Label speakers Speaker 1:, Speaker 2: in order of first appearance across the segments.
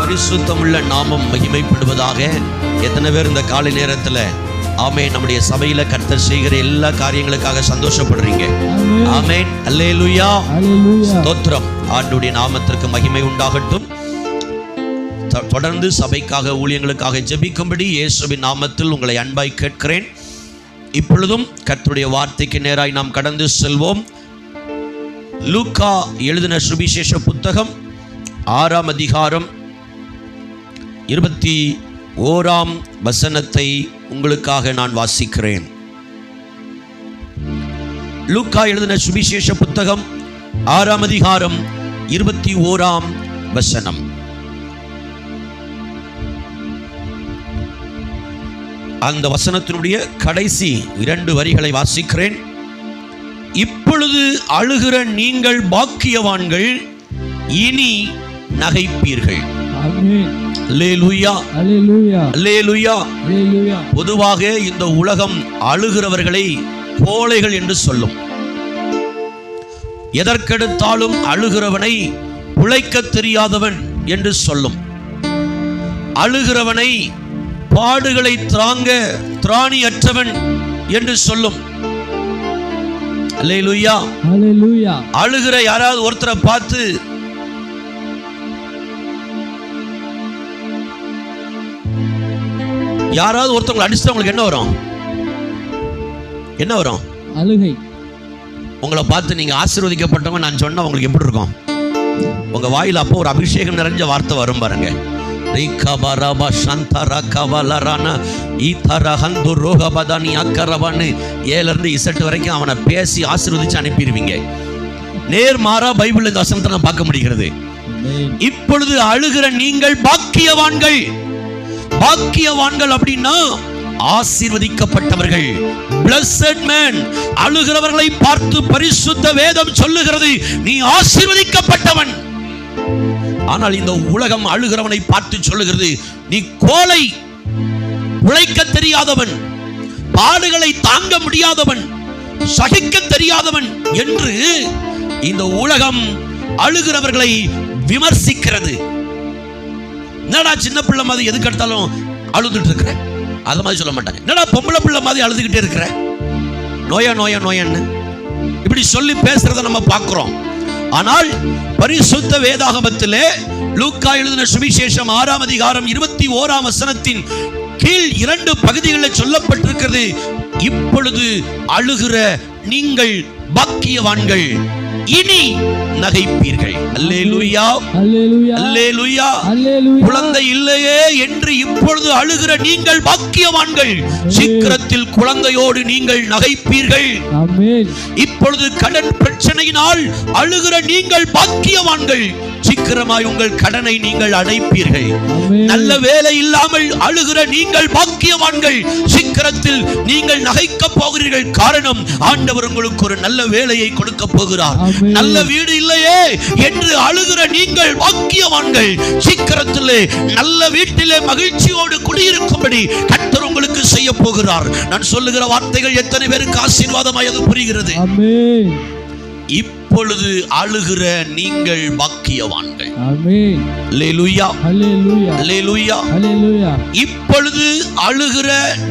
Speaker 1: பரிசுத்தமுள்ள நாமம் மகிமைப்படுவதாக. எத்தனை பேர் இந்த காலை நேரத்தில் ஆமென் நம்முடைய சபையில கர்த்தர் செய்கிற எல்லா காரியங்களுக்காக சந்தோஷப்படுறீங்க? ஆமென். அல்லேலூயா. ஸ்தோத்திரம். ஆண்டவருடைய நாமத்திற்கு மகிமை உண்டாகட்டும். தொடர்ந்து சபைக்காக ஊழியங்களுக்காக ஜெபிக்கும்படி இயேசுவின் நாமத்தில் உங்களை அன்பாய் கேட்கிறேன். இப்பொழுதும் கர்த்தருடைய வார்த்தைக்கு நேராய் நாம் கடந்து செல்வோம். லூக்கா எழுதின சுவிசேஷ புத்தகம் 6ஆம் அதிகாரம் 21ஆம் வசனத்தை உங்களுக்காக நான் வாசிக்கிறேன். லூக்கா எழுதின சுவிசேஷ புத்தகம் 6ஆம் அதிகாரம் 21ஆம் வசனம். அந்த வசனத்தினுடைய கடைசி 2 வரிகளை வாசிக்கிறேன். இப்பொழுது அழுகிற நீங்கள் பாக்கியவான்கள், இனி நகைப்பீர்கள். அல்லேலூயா, அல்லேலூயா, அல்லேலூயா. பொதுவாக இந்த உலகம் அழுகிறவர்களை கோழைகள் என்று சொல்லும். எதற்கெடுத்தாலும் அழுகிறவனை உழைக்க தெரியாதவன் என்று சொல்லும். அழுகிறவனை பாடுகளை தாங்க திராணியற்றவன் என்று சொல்லும். அல்லேலூயா, அல்லேலூயா. அழுகிற யாராவது ஒருத்தரை பார்த்து யாராவது ஒருத்தவங்களை அடிச்சா உங்களுக்கு என்ன வரும்? என்ன வரும்? அழுகை. உங்களை பார்த்து நீங்க ஆசீர்வதிக்கப்பட்டவங்க நான் சொன்னா உங்களுக்கு எப்படி இருக்கும்? உங்க வாயில அப்போ ஒரு அபிஷேகம் நிறைஞ்ச வார்த்தை வரும் பாருங்க. வரைக்கும் அவனை பேசி ஆசீர்வதிச்சு அனுப்பிடுவீங்க. நேர்மாறா பைபிள் இந்த வசனத்தை நான் பார்க்க முடிகிறது. இப்பொழுது அழுகிற நீங்கள் பாக்கியவான்கள். பாக்கியவான்கள் அப்படின்னா ஆசீர்வதிக்கப்பட்டவர்கள். Blessed man. அழுகிறவர்களை பார்த்து பரிசுத்த வேதம் சொல்லுகிறது, நீ ஆசீர்வதிக்கப்பட்டவன். ஆனால் இந்த உலகம் அழுகிறவனை பார்த்து சொல்லுகிறது, நீ கோழை, உழைக்க தெரியாதவன், பாடுகளை தாங்க முடியாதவன், சகிக்க தெரியாதவன் என்று இந்த உலகம் அழுகிறவர்களை விமர்சிக்கிறது. என்னடா சின்ன பிள்ளை மாதிரி எதுக்கு எடுத்தாலும் அழுதுட்டு இருக்கிற? அது மாதிரி சொல்ல மாட்டாங்க. என்னடா பொம்பளை பிள்ளை மாதிரி அழுதுகிட்டே இருக்கிற? நோயா நோயா நோயான்னு இப்படி சொல்லி பேசுறதை நம்ம பார்க்கிறோம். ஆனால் பரிசுத்த வேதாகமத்திலே லூக்கா எழுதின சுவிசேஷம் 6ஆம் அதிகாரம் 21ஆம் வசனத்தின் கீழ் 2 பகுதிகளில் சொல்லப்பட்டிருக்கிறது. இப்பொழுது அழுகிற நீங்கள் பாக்கியவான்கள், இனி நகைப்பீர்கள். அல்லேலூயா, அல்லேலூயா, அல்லேலூயா. குழந்தை இல்லையே என்று இப்பொழுது அழுகிற நீங்கள் பாக்கியவான்கள், சீக்கிரத்தில் குழந்தையோடு நீங்கள் நகைப்பீர்கள். இப்பொழுது கடன் பிரச்சனையினால் அழுகிற நீங்கள் பாக்கியவான்கள், சீக்கிரமாய் உங்கள் கடனை நீங்கள் அடைப்பீர்கள். நல்ல வேலை இல்லாமல் அழுகிற நீங்கள் பாக்கியவான்கள், சீக்கிரத்தில் நீங்கள் நகைக்க போகிறீர்கள். காரணம், ஆண்டவர் உங்களுக்கு ஒரு நல்ல வேலையை கொடுக்க போகிறார். நல்ல வீடு இல்லையே என்று அழுகிற நீங்கள் பாக்கியவான்கள், சீக்கிரத்திலே நல்ல வீட்டிலே மகிழ்ச்சியோடு குடியிருக்கும்படி கர்த்தர் உங்களுக்கு செய்ய போகிறார். நான் சொல்லுகிற வார்த்தைகள் எத்தனை பேருக்கு ஆசீர்வாதமாய் அது புரிகிறது? ஆமென். இப்பொழுது அழுகிற நீங்கள் பாக்கியவான்கள். ஆமென். அல்லேலூயா, அல்லேலூயா, அல்லேலூயா, அல்லேலூயா. இப்பொழுது அழுகிற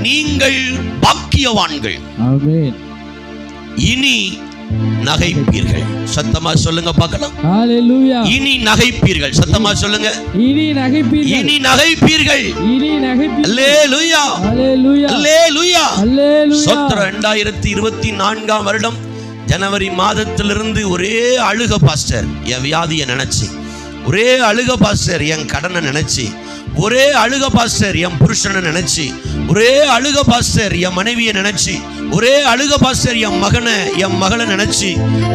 Speaker 1: நீங்கள் பாக்கியவான்கள். ஆமென். இனி நகைப்பீர்கள். சத்தமா சொல்லுங்க பார்க்கலாம். ஹalleluya. இனி நகைப்பீர்கள். சத்தமா சொல்லுங்க. இனி நகைப்பீர்கள். இனி நகைப்பீர்கள். இனி நகைப்பீர்கள். அல்லேலூயா, அல்லேலூயா, அல்லேலூயா, அல்லேலூயா. 2024ஆம் வருடம் ஜனவரி மாதத்திலிருந்து ஒரே அழுக பாஸ்டர் என் வியாதியை நினைச்சு, ஒரே அழுக பாஸ்டர் என் கடனை நினைச்சு, ஒரே அழுக பாஸ்டர் என் புருஷனை நினைச்சு, ஒரே அழுக பாஸ்டர் என் மனைவியை நினைச்சு, ஒரே அழுக பாஸ்டர் என் மகனை என் மகளை நினைச்சு,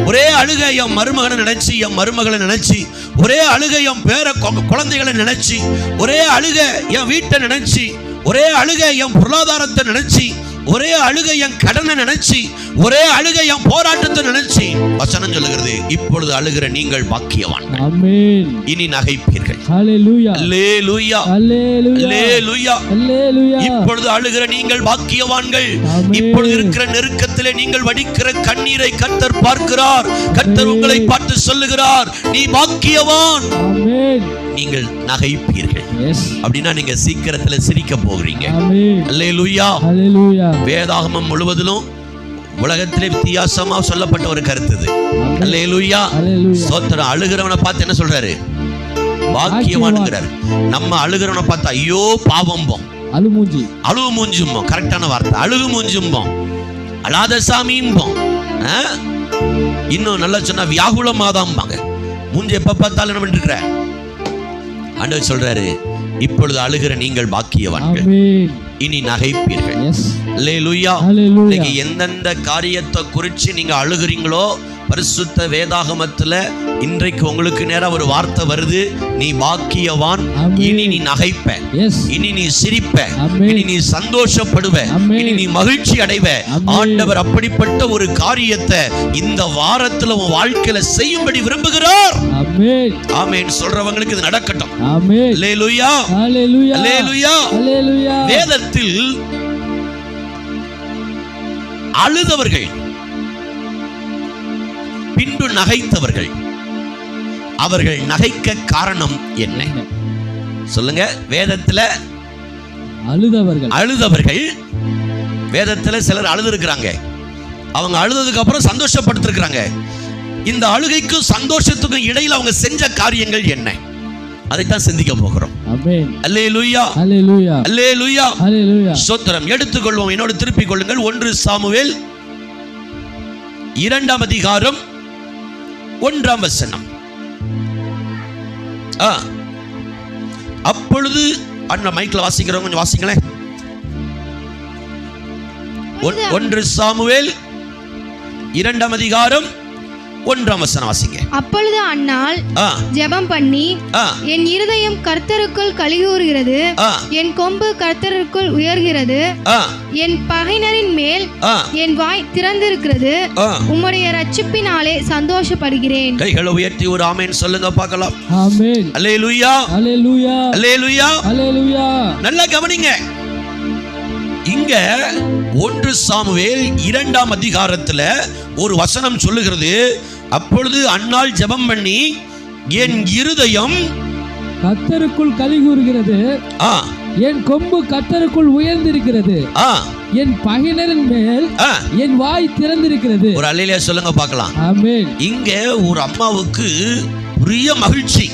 Speaker 1: ஒரே அழுக என் மருமகனை நினைச்சு என் மருமகளை நினைச்சு, ஒரே அழுக என் பேர குழந்தைகளை நினைச்சு, ஒரே அழுக என் வீட்டை நினைச்சு, ஒரே அழுக என் பொருளாதாரத்தை நினைச்சு, ஒரே அழுகை என் கடனை நினைச்சு, ஒரே அழுகை என் போராட்டத்தை நினைச்சு வசனம் சொல்லுகிறது, இப்பொழுது அழுகிற நீங்கள் பாக்கியவான்கள். ஆமென். இனி நகைப்பீர்கள். ஹalleluya, அல்லேலூயா, அல்லேலூயா, அல்லேலூயா. இப்பொழுது அழுகிற நீங்கள் பாக்கியவான்கள். இப்பொழுது இருக்கிற நெருக்கத்திலே நீங்கள் வடிக்கிற கண்ணீரை கர்த்தர் பார்க்கிறார். கர்த்தர் உங்களை பார்த்து சொல்லுகிறார், நீ பாக்கியவான். ஆமென். நீங்க நீங்கள் நகைப்பீர்கள். அப்படின்னா நீங்க சீக்கிரத்துல சிரிக்க போகிறீங்க. அல்லேலூயா. வேதாகமம் முழுவதிலும் உலகத்திலே வித்தியாசமா சொல்லப்பட்ட ஒரு கருத்து இது. அல்லேலூயா. ஸ்தோத்திரம். அழுகிறவனை பார்த்து என்ன சொல்றாரு? பாக்கியவான்ங்கிறார். நம்ம அழுகிறவனை பார்த்து ஐயோ பாவம்போம், அழுகு மூஞ்சும்போம். கரெக்டான வார்த்தை, அழுகு மூஞ்சும்போம், அழாத சாமியும்போம். இன்னும் நல்லா சொன்னா வியாகுலமாதாம்பாங்க. மூஞ்சி எப்ப பார்த்தாலும் என்ன பண்ணிருக்கிற? ஆண்டவர் சொல்றாரு, இப்பொழுது அழுகிற நீங்கள் பாக்கியவான்கள், இனி நகைப்பீர்கள். அல்லேலூயா. இன்னைக்கு எந்தெந்த காரியத்தை குறித்து நீங்க அழுகிறீங்களோ பரிசுத்த வேதாகமத்துல இன்றைக்கு உங்களுக்கு நேரா ஒரு வார்த்தை வருது. நீ பாக்கியவான், இனி நீ நகைப்ப, இனி நீ சிரிப்ப, இனி நீ சந்தோஷப்படுவ, இனி நீ மகிழ்ச்சி அடைவ. ஆண்டவர் அப்படிப்பட்ட ஒரு காரியத்தை இந்த வாரத்துல உன் வாழ்க்கையில செய்யும்படி விரும்புகிறார். ஆமென். சொல்றவங்களுக்கு இது நடக்கட்டும். அல்லேலூயா. அல்லேலூயா. வேதத்தில் அழுதவர்கள் பின்பு நகைத்தவர்கள், அவர்கள் நகைக்க காரணம் என்ன சொல்லுங்க? வேதத்துல அழுதவர்கள் வேதத்துல சிலர் அழுது இருக்கிறாங்க. அவங்க அழுததுக்கு அப்புறம் சந்தோஷப்படுத்திருக்கிறாங்க. இந்த அழுகைக்கும் சந்தோஷத்துக்கும் இடையில அவங்க செஞ்ச காரியங்கள் என்ன? அதைத்தான் சிந்திக்க போகிறோம். அல்லேலூயா. அல்லேலூயா. ஸ்தோத்திரம். எடுத்துக்கொள்வோம். என்னோடு திருப்பிக் கொள்ளுங்கள். 1 சாமுவேல் 2ஆம் அதிகாரம் 1ஆம் வசனம். அப்பொழுது அண்ணா மைக்ல வாசிக்கிறவங்க கொஞ்சம் வாசிங்களேன். 1 சாமுவேல் 2ஆம் அதிகாரம் 1ஆம் வசனம் வாசிங்க.
Speaker 2: அப்பொழுது அன்னாள் ஜெபம் பண்ணி, என் இருதயம் கர்த்தருக்குள் கலிகூறுகிறது, என் கொம்பு கர்த்தருக்குள் உயர்கிறது, என் பகைஞரின் மேல் என் வாய் திறந்திருக்கிறது, உம்முடைய ரட்சிப்பினாலே சந்தோஷப்படுகிறேன்.
Speaker 1: கைகளை உயர்த்தி ஒரு ஆமென் சொல்லுங்க பார்க்கலாம். ஆமென். அல்லேலூயா. அல்லேலூயா. அல்லேலூயா. அல்லேலூயா. நல்லா கவனிங்க. இங்க 1 சாமுவேல் 2ஆம் அதிகாரத்துல ஒரு வசனம் சொல்லுகிறது. அப்பொழுது அன்னாள் ஜெபம் பண்ணி, என் இருதயம்
Speaker 3: கர்த்தருக்குள் கலிகூறுகிறது, என் கொம்பு கர்த்தருக்குள் உயர்ந்திருக்கிறது, என் பகைஞரின் மேல் என் வாய் திறந்திருக்கிறது.
Speaker 1: ஒரு அல்லேலூயா சொல்லுங்க பார்க்கலாம்.
Speaker 3: ஆமென்.
Speaker 1: இங்க ஒரு அம்மாவுக்கு பெரிய மகிழ்ச்சி,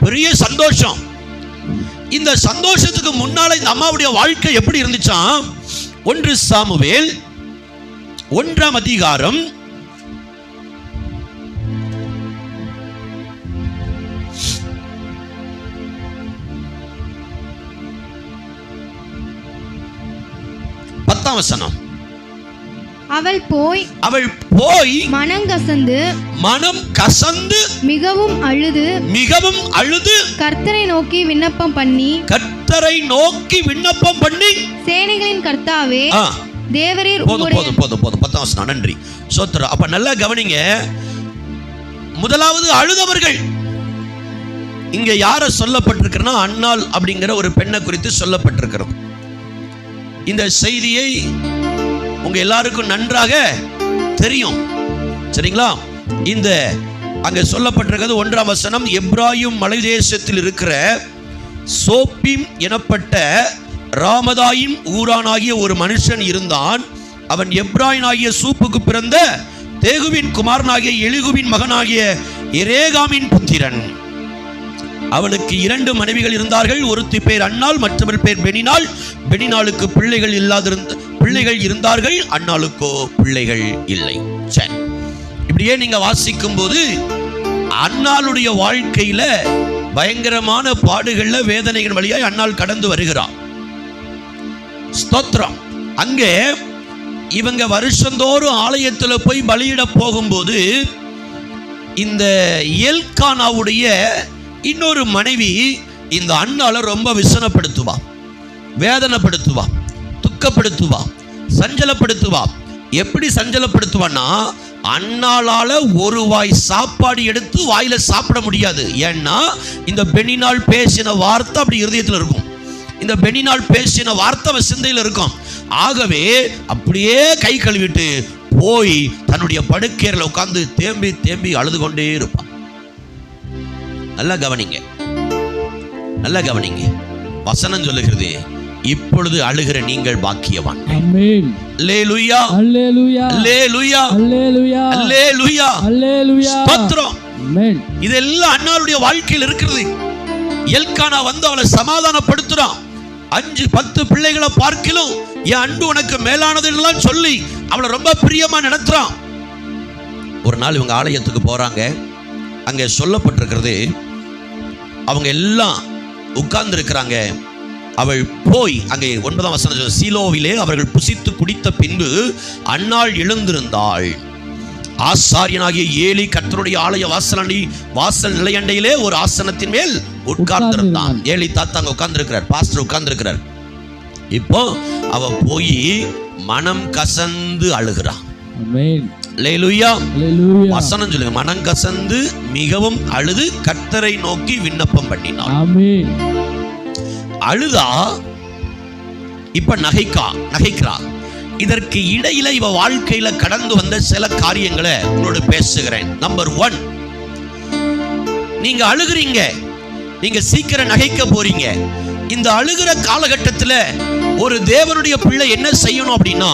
Speaker 1: பெரிய சந்தோஷம். இந்த சந்தோஷத்துக்கு முன்னால இந்த அம்மாவுடைய வாழ்க்கை எப்படி இருந்துச்சா? 1 சாமுவேல் 1ஆம் அதிகாரம் 10ஆம் வசனம்.
Speaker 2: அவள் போய் மனம் கசந்து
Speaker 1: மிகவும் அழுது
Speaker 2: கர்த்தரை நோக்கி விண்ணப்பம் பண்ணி சேனைகளின் கர்த்தாவே தேவரீர்
Speaker 1: போதும் 10ஆம் வசனம். நன்றி. சோத்திரம். அப்ப நல்லா கவனிங்க. முதலாவது அழுதவர்கள். இங்க யார சொல்லப்பட்டிருக்கிறனா? அன்னாள் அப்படிங்கிற ஒரு பெண்ணை குறித்து சொல்லப்பட்டிருக்கிறது. இந்த செய்தியை உங்க எல்லாருக்கும் நன்றாக தெரியும், சரிங்களா? இந்த அங்க சொல்லப்பட்டிருக்கிறது 1ஆம் வசனம். எப்ராயிம் மலை தேசத்தில் இருக்கிற சோப்பீம் எனப்பட்ட ராமதாயிம் ஊரானாகிய ஒரு மனுஷன் இருந்தான். அவன் எப்ராயினாகிய சூப்புக்கு பிறந்த தேகுவின் குமாரனாகிய எலிகுவின் மகனாகிய எரேகாமின் புத்திரன். அவனுக்கு 2 மனைவிகள் இருந்தார்கள். ஒருத்தி பேர் அன்னாள், மற்றவர் பேர் பெனினாள். பெனினாளுக்கு பிள்ளைகள் இருந்தார்கள், அன்னாளுக்கோ பிள்ளைகள் இல்லை. சரி, இப்படியே நீங்க வாசிக்கும் போது அன்னாளுடைய வாழ்க்கையில பயங்கரமான பாடுகள்ல வேதனைகள் வழியாய் அன்னாள் கடந்து வருகிறார். ஸ்தோத்திரம். அங்கே இவங்க வருஷந்தோறும் ஆலயத்துல போய் பலியிட போகும்போது இந்த எல்கானாவுடைய இன்னொரு மனைவி இந்த அன்னாளை ரொம்ப விசனப்படுத்துவா, வேதனைப்படுத்துவா, துக்கப்படுத்துவா, சஞ்சலப்படுத்துவா. எப்படி சஞ்சலப்படுத்துவான்னா, அன்னாளால ஒரு வாய் சாப்பாடு எடுத்து வாயில சாப்பிட முடியாது. ஏன்னா இந்த பெனினாள் பேசின வார்த்தை அப்படி இருதயத்தில் இருக்கும். இந்த பெனினாள் பேசின வார்த்தை சிந்தையில் இருக்கும். ஆகவே அப்படியே கை கழுவிட்டு போய் தன்னுடைய படுக்கையில உட்கார்ந்து தேம்பி அழுது கொண்டே இருப்பான். நல்லா கவனிங்க. நல்ல கவனிங்க, வசனம் சொல்லுகிறது, இப்பொழுது அழுகிற நீங்கள் பாக்கியவான்.
Speaker 3: ஆமென்.
Speaker 1: அல்லேலூயா,
Speaker 3: அல்லேலூயா,
Speaker 1: அல்லேலூயா,
Speaker 3: அல்லேலூயா,
Speaker 1: அல்லேலூயா,
Speaker 3: அல்லேலூயா.
Speaker 1: ஸ்தோத்திரம்.
Speaker 3: ஆமென்.
Speaker 1: இதெல்லாம் அன்னாளுடைய வாழ்க்கையில் இருக்கிறது. எல்கானா வந்து அவளை சமாதானப்படுத்துறான். 5-10 பிள்ளைகளை பார்க்கிலும் என் அன்பு உனக்கு மேலானதுன்னு சொல்லி அவளை ரொம்ப பிரியமா நடத்துறான். ஒரு நாள் இவங்க ஆலயத்துக்கு போறாங்க. அங்கே சொல்லப்பட்டிருக்கிறது, அவங்க எல்லாம் உட்கார்ந்து இருக்கிறாங்க. அவள் போய் அங்கே 9ஆம் வசனம், சீலோவிலே அவர்கள் புசித்து குடித்த பின்பு அன்னாள் எழுந்திருந்தாள். ஆசாரியனாகிய ஏலி கர்த்தருடைய ஆலய வாசல் நிலையண்டையிலே ஒரு ஆசனத்தின் மேல் உட்கார்ந்திருந்தான். ஏலி தாத்தாங்க உட்கார்ந்திருக்கிறார், பாஸ்டர் உட்கார்ந்திருக்கிறார். இப்போ அவ போய் மனம் கசந்து அழுகிறான்.
Speaker 3: ஆமென்.
Speaker 1: அல்லேலூயா,
Speaker 3: அல்லேலூயா.
Speaker 1: வசனம் சொல்லுங்க, மனம் கசந்து மிகவும் அழுது கர்த்தரை நோக்கி விண்ணப்பம் பண்ணினாள்.
Speaker 3: ஆமென்.
Speaker 1: அழுதா, இப்ப நகைக்கிறா. இதற்கு இடையில இவ வாழ்க்கையில கடந்து வந்த சில காரியங்களை உங்களோட பேசுகிறேன். நம்பர் 1, நீங்க அழுகிறீங்க, நீங்க சீக்கிரம் நகைக்க போறீங்க. இந்த அழுகிற காலகட்டத்தில் ஒரு தேவனுடைய பிள்ளை என்ன செய்யணும் அப்படின்னா,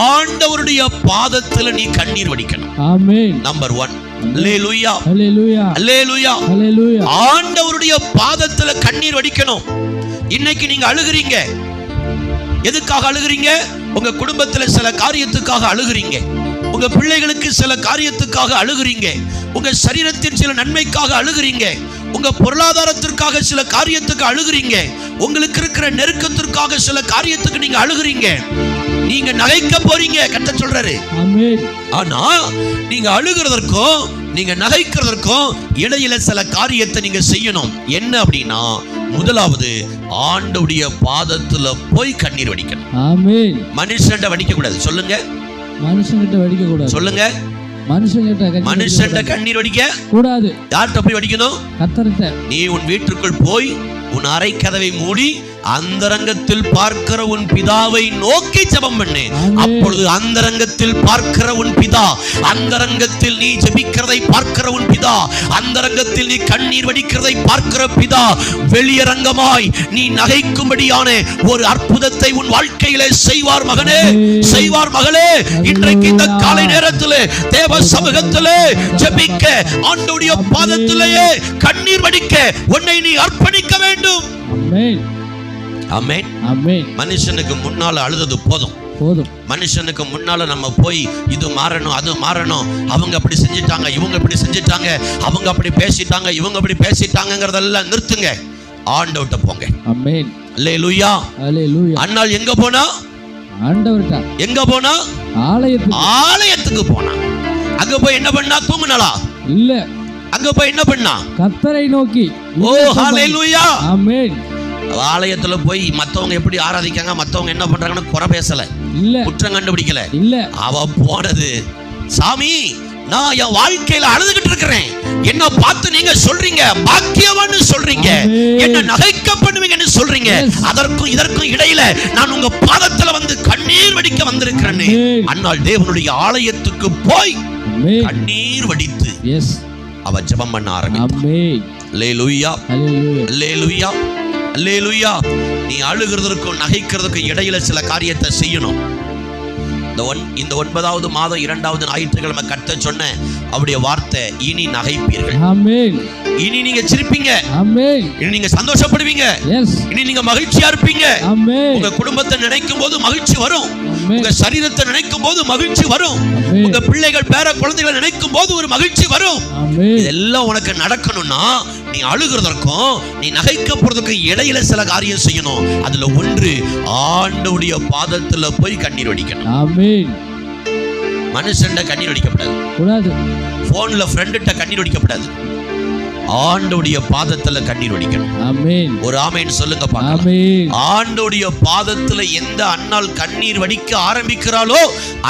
Speaker 1: ஆண்டவருடைய பாதத்துல நீ கண்ணீர் வடிக்கணும்.
Speaker 3: ஆமென்.
Speaker 1: நம்பர் 1. அல்லேலூயா,
Speaker 3: அல்லேலூயா,
Speaker 1: அல்லேலூயா,
Speaker 3: அல்லேலூயா.
Speaker 1: ஆண்டவருடைய பாதத்துல கண்ணீர் வடிக்கணும். இன்னைக்கு நீங்க அழுகிறீங்க, எதுக்காக அழுகிறீங்க? உங்க குடும்பத்துல சில காரியத்துக்காக அழுகிறீங்க, உங்க பிள்ளைகளுக்கு சில காரியத்துக்காக அழுகிறீங்க, உங்க சரீரத்தின் சில நன்மைக்காக அழுகிறீங்க, உங்க பொருளாதாரத்திற்காக சில காரியத்துக்கு அழுகிறீங்க, உங்களுக்கு இருக்கிற நெருக்கத்திற்காக சில காரியத்துக்கு நீங்க அழுகிறீங்க. நீங்க நகைக்க போறீங்க, கர்த்தர் சொல்றாரு.
Speaker 3: ஆமென்.
Speaker 1: ஆனா நீங்க அழுகிறதற்கும் நீங்க நகைக்கிறதற்கும் இடையில சில காரியத்தை நீங்க செய்யணும். என்ன அப்படின்னா, முதலாவது ஆண்டவருடைய பாதத்துல போய் கண்ணீர் வடிக்கணும்.
Speaker 3: ஆமென்.
Speaker 1: மனுஷன்ட்ட வடிக்க கூடாது. சொல்லுங்க,
Speaker 3: மனுஷன்கிட்ட வடிக்க கூடாது.
Speaker 1: சொல்லுங்க, மனுஷன்ட்ட கண்ணீர் வடிக்க கூடாது. யார்கிட்ட போய் வடிக்கணும்? கர்த்தர்கிட்ட. நீ உன் வீட்டுக்குள் போய் உன் அறை கதவை மூடி அந்தரங்கத்தில் பார்க்கிற உன் பிதாவை நோக்கி ஜெபம் பண்ணு. அப்பொழுது அந்தரங்கத்தில் பார்க்கிற உன் பிதா, அந்தரங்கத்தில் நீ ஜெபிக்கிறதை பார்க்கிற உன் பிதா, அந்தரங்கத்தில் நீ கண்ணீர் வடிக்கிறதை பார்க்கிற பிதா வெளியரங்கமாய் நீ நகைக்கும்படியான ஒரு அற்புதத்தை உன் வாழ்க்கையிலே செய்வார் மகனே, செய்வார் மகளே. இன்றைக்கு இந்த காலை நேரத்திலே தேவ சமூகத்திலே ஜெபிக்க, ஆண்டவருடைய பாதத்திலேயே கண்ணீர் வடிக்க உன்னை நீ அர்ப்பணிக்க வேண்டும்.
Speaker 3: ஆமென்.
Speaker 1: ஆமென்.
Speaker 3: ஆமென்.
Speaker 1: மனுஷனுக்கு முன்னால அழுதது போதும். மனுஷனுக்கு முன்னால நம்ம போய் இது மாறணும், அது மாறணும், அவங்க அப்படி செஞ்சிட்டாங்க, இவங்க இப்படி செஞ்சிட்டாங்க, அவங்க அப்படி பேசிட்டாங்க, இவங்க அப்படி பேசிட்டாங்கங்கறதெல்லாம் நிறுத்துங்க. ஆண்டவர்ட்ட போங்க. ஆமென். அல்லேலூயா, அல்லேலூயா. அன்னாள் எங்க போனா? ஆண்டவர்ட்ட. எங்க போனா? ஆலயத்துக்கு போனா. அங்க போய் என்ன பண்ணா? தூங்குனாளா? இல்ல. அங்க போய் என்ன பண்ணா? கர்த்தரை நோக்கி. ஓ ஹalleluya. ஆமென். ஆலயத்துல போய் மத்தவங்க எப்படி ஆராதிக்காங்க, மத்தவங்க என்ன பண்றாங்கன்னு குறை பேசல, இல்ல குற்றம் கண்டுபிடிக்கல, இல்ல. அவ போனது, சாமி நான் என் வாழ்க்கையில அழுதுகிட்டு இருக்கிறேன், என்ன பார்த்து நீங்க சொல்றீங்க பாக்கியவான்னு சொல்றீங்க, என்ன நகைக்க பண்ணுவீங்கன்னு சொல்றீங்க, அதற்கும் இதற்கும் இடையில நான் உங்க பாதத்துல வந்து கண்ணீர் வடிக்க வந்திருக்கிறேன்னு அன்னாள் தேவனுடைய ஆலயத்துக்கு போய் கண்ணீர் வடித்து அவ ஜெபம் பண்ண ஆரம்பித்தாள். அல்லேலூயா, அல்லேலூயா, அல்லேலூயா. நீ அழுகிறதற்கும் நகைக்கிறதுக்கும் இடையில சில காரியத்தை செய்யணும். இந்த 9வது மாதம் 2வது ஞாயிற்றுக்கிழமை கர்த்தர் சொன்ன அவருடைய வார்த்தை, இனி நகைப்பீர்கள். ஆமென். இனி நீங்க சிரிப்பீங்க. ஆமென். இனி நீங்க சந்தோஷப்படுவீங்க. எஸ். இனி நீங்க மகிழ்ச்சியா இருப்பீங்க. ஆமென். உங்க குடும்பத்தை நினைக்கும் போது மகிழ்ச்சி வரும். உங்க சரீரத்தை நினைக்கும் போது மகிழ்ச்சி வரும். உங்க பிள்ளைகள் பேர குழந்தைகளை நினைக்கும் போது ஒரு மகிழ்ச்சி வரும். இதெல்லாம் உனக்கு நடக்கணும்னா நீ அழுகிறதற்கும் நீ நகைக்க போறதுக்கும் இடையில சில காரியம் செய்யணும். அதுல ஒன்று, ஆண்டவருடைய பாதத்துல போய் கண்ணீர் வடிக்கணும். ஆமென். மனுஷன்ட கண்ணீர் வடிக்கப்படாது கூடாது. போன்ல ஃப்ரெண்ட்ட கண்ணீர் வடிக்கப்படாது. ஆண்டவருடைய பாதத்துல கண்ணீர் வடிக்கணும். ஆமென். ஒரு ஆமென் சொல்லுங்க பார்க்கலாம். ஆமென். ஆண்டவருடைய பாதத்துல எந்த அன்னாள் கண்ணீர் வடிக்க ஆரம்பிக்கிறாளோ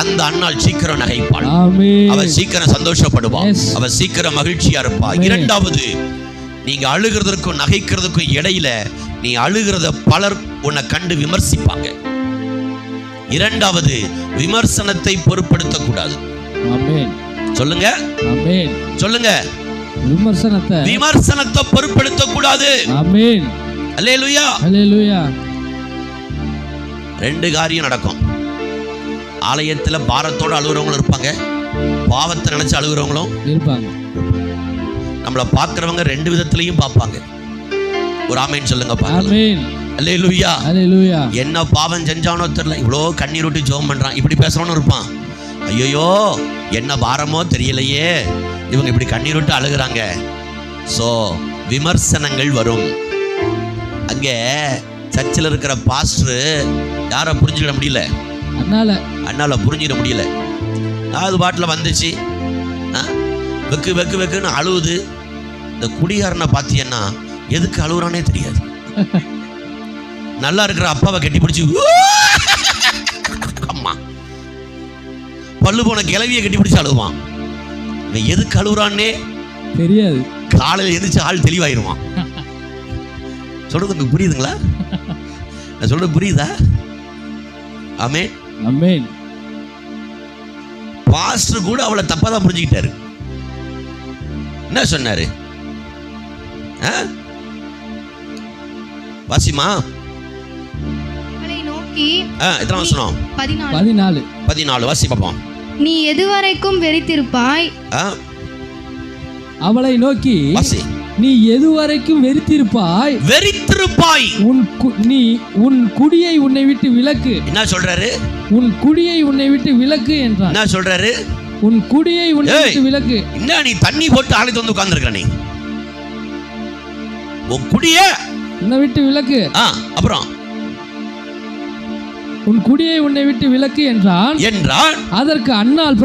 Speaker 1: அந்த அன்னாள் சீக்கிரம் நகைப்பாள். ஆமென். அவ சீக்கிரம் சந்தோஷப்படுவா. அவ சீக்கிரம் மகிழ்ச்சியா இருப்பா. இரண்டாவது, நீங்க அழுகிறதற்கும் நகைக்கிறதுக்கும் இடையில நீ அழுகிறத பலர் உன்னை கண்டு விமர்சிப்பாங்க. இரண்டாவது, விமர்சனத்தை பொருட்படுத்த கூடாது. ஆமென். சொல்லுங்க. ஆமென். சொல்லுங்க. விமர்சனத்தை பொருட்படுத்த கூடாது.
Speaker 3: ஆமென்.
Speaker 1: அல்லேலூயா.
Speaker 3: அல்லேலூயா.
Speaker 1: ரெண்டு காரியம் நடக்கும். ஆலயத்துல பாரத்தோட அழுகுறவங்களும் இருப்பாங்க, பாவத்தை நினைச்சு அழுகுறவங்களும் இருப்பாங்க. நம்மளை பார்க்கிறவங்க ரெண்டு விதத்திலையும் பார்ப்பாங்க. ஒரு ஆமென் சொல்லுங்க.
Speaker 3: ஆமென்.
Speaker 1: அல்லேலூயா.
Speaker 3: அல்லேலூயா.
Speaker 1: என்ன பாவம் செஞ்சானோ தெரியல, இவ்வளோ கண்ணீர் விட்டு ஜெபம் பண்றான், இப்படி பேசுறவனும் இருப்பான். ஐயோ என்ன பாரமோ தெரியலையே, இவங்க இப்படி கண்ணீர் விட்டு அழுகுறாங்க. சோ விமர்சனங்கள் வரும். அங்க சர்ச்சில் இருக்கிற பாஸ்டர் யாரை புரிஞ்சுக்கிட முடியல, அண்ணால புரிஞ்சுக்கிட முடியல. அது பாட்டில் வந்துச்சு, வெக்கு வெக்கு வெக்குன்னு அழுவுது. இந்த குடிகாரனை பார்த்தீங்கன்னா எதுக்கு அழுகுறானே தெரியாது. நல்லா இருக்கிற அப்பாவை கட்டி பிடிச்சி அம்மா, பல்லு போன கிளவியை கட்டி பிடிச்சி அழுவான். இவன் எதுக்கு அழுகுறான்னே தெரியாது. காலையில் எந்திரிச்சு ஆள் தெளிவாயிருவான். சொல்றது உங்களுக்கு புரியுதுங்களா? நான் சொல்றது புரியுதா? ஆமென். ஆமென். பாஸ்டர் கூட அவளை தப்பா தான் புரிஞ்சுக்கிட்டாரு. என்ன சொன்னாரு? வாசிமா எத்தனை வசனம்? 14 வாசி பாப்போம்.
Speaker 2: நீ எதுவரைக்கும் வெறித்திருப்பாய்?
Speaker 3: அவளை நோக்கி வாசி. நீ எதுவரைக்கும் வெறித்திருப்பாய்? உன் குடியை உன்னை விட்டு விலக்கு.
Speaker 1: என்ன சொல்றாரு?
Speaker 3: உன் குடியை உன்னை விட்டு விலக்கு என்றார்.
Speaker 1: என்ன சொல்றாரு?
Speaker 3: உன் குடியை உன்னை விட்டு விலக்கு.
Speaker 1: என்ன நீ தண்ணி போட்டு ஆலயத்துல வந்து உட்கார்ந்திருக்க, நீ உன் குடிய
Speaker 3: உன்னை விட்டு விலக்கு.
Speaker 1: அப்புறம்
Speaker 3: உன் குடியை உன்னை விட்டு விலக்கு என்றான். அதற்கு அன்னாள்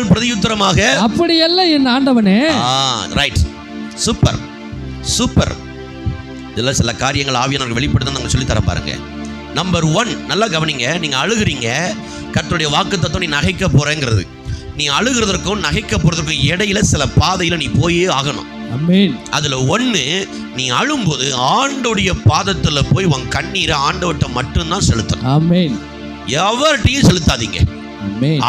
Speaker 3: பிரதியுத்தரமாக அப்படியல்ல என் ஆண்டவனே.
Speaker 1: Right, super super. இதெல்லாம் சில காரியங்கள் ஆவியானவர்கள் வெளிப்படுத்த நாங்கள் சொல்லி தர பாருங்க. நம்பர் 1, நல்லா கவனிங்க. நீங்க அழுகுறீங்க, கர்த்தருடைய வாக்குத்தத்தம் நீ நகைக்க போறேங்கிறது. நீ அழுகிறதற்கும் நகைக்க போறதற்கும் இடையில சில பாதையில நீ போயே ஆகணும். அதுல 1, நீ அழும்போது ஆண்டோடைய பாதத்துல போய் உன் கண்ணீரை ஆண்டவர்கிட்ட மட்டும்தான் செலுத்தணும். எவர்கிட்டையும் செலுத்தாதீங்க.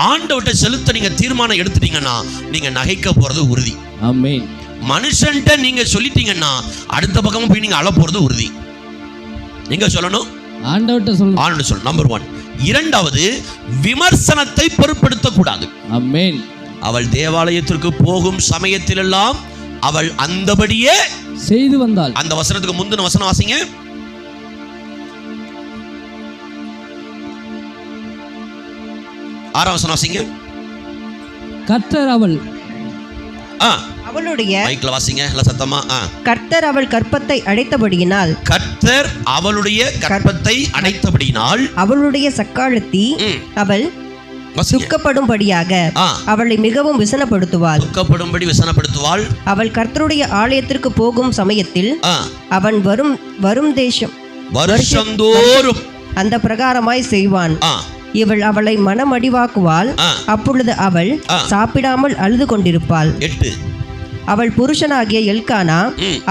Speaker 1: ஆண்டவர்கிட்ட செலுத்த நீங்க தீர்மானம் எடுத்துட்டீங்கன்னா நீங்க நகைக்க போறது உறுதி. மனுஷன்ட்ட நீங்க சொல்லிட்டீங்கன்னா அடுத்த பக்கமும் போய் நீங்க அழ போறது உறுதி. நீங்க சொல்லணும், ஆண்டவர்கிட்ட சொல்லணும். நம்பர் 1. 2வது, விமர்சனத்தை பொருட்படுத்த கூடாது. அவள் தேவாலயத்திற்கு போகும் சமயத்திலெல்லாம் அவள் அந்தபடியே செய்து வந்தாள். அந்த வசனத்துக்கு முந்தின வசனம் வாசிங்க. ஆறாம் வசனம் வாசிங்க.
Speaker 4: கர்த்தர் அவளுடைய
Speaker 1: மைக்ல வாசிங்க எல்லாம் சத்தமா.
Speaker 4: கர்த்தர் அவள் கற்பத்தை அடைத்தபடியினால்
Speaker 1: அவளுடைய
Speaker 4: சக்காளத்தி அவள் துக்கப்படும்படியாக அவளை மிகவும் விசனப்படுத்துவாள். அவள் கர்த்தருடைய ஆலயத்திற்கு போகும் சமயத்தில் அவன் வரும் தேசம் வருஷந்தோறும் அந்த பிரகாரமாய் செய்வான். இவள் அவளை மனமடிவாக்குவாள். அப்பொழுது அவள் சாப்பிடாமல் அழுது கொண்டிருப்பாள். அவள் புருஷனாகிய எல்கானா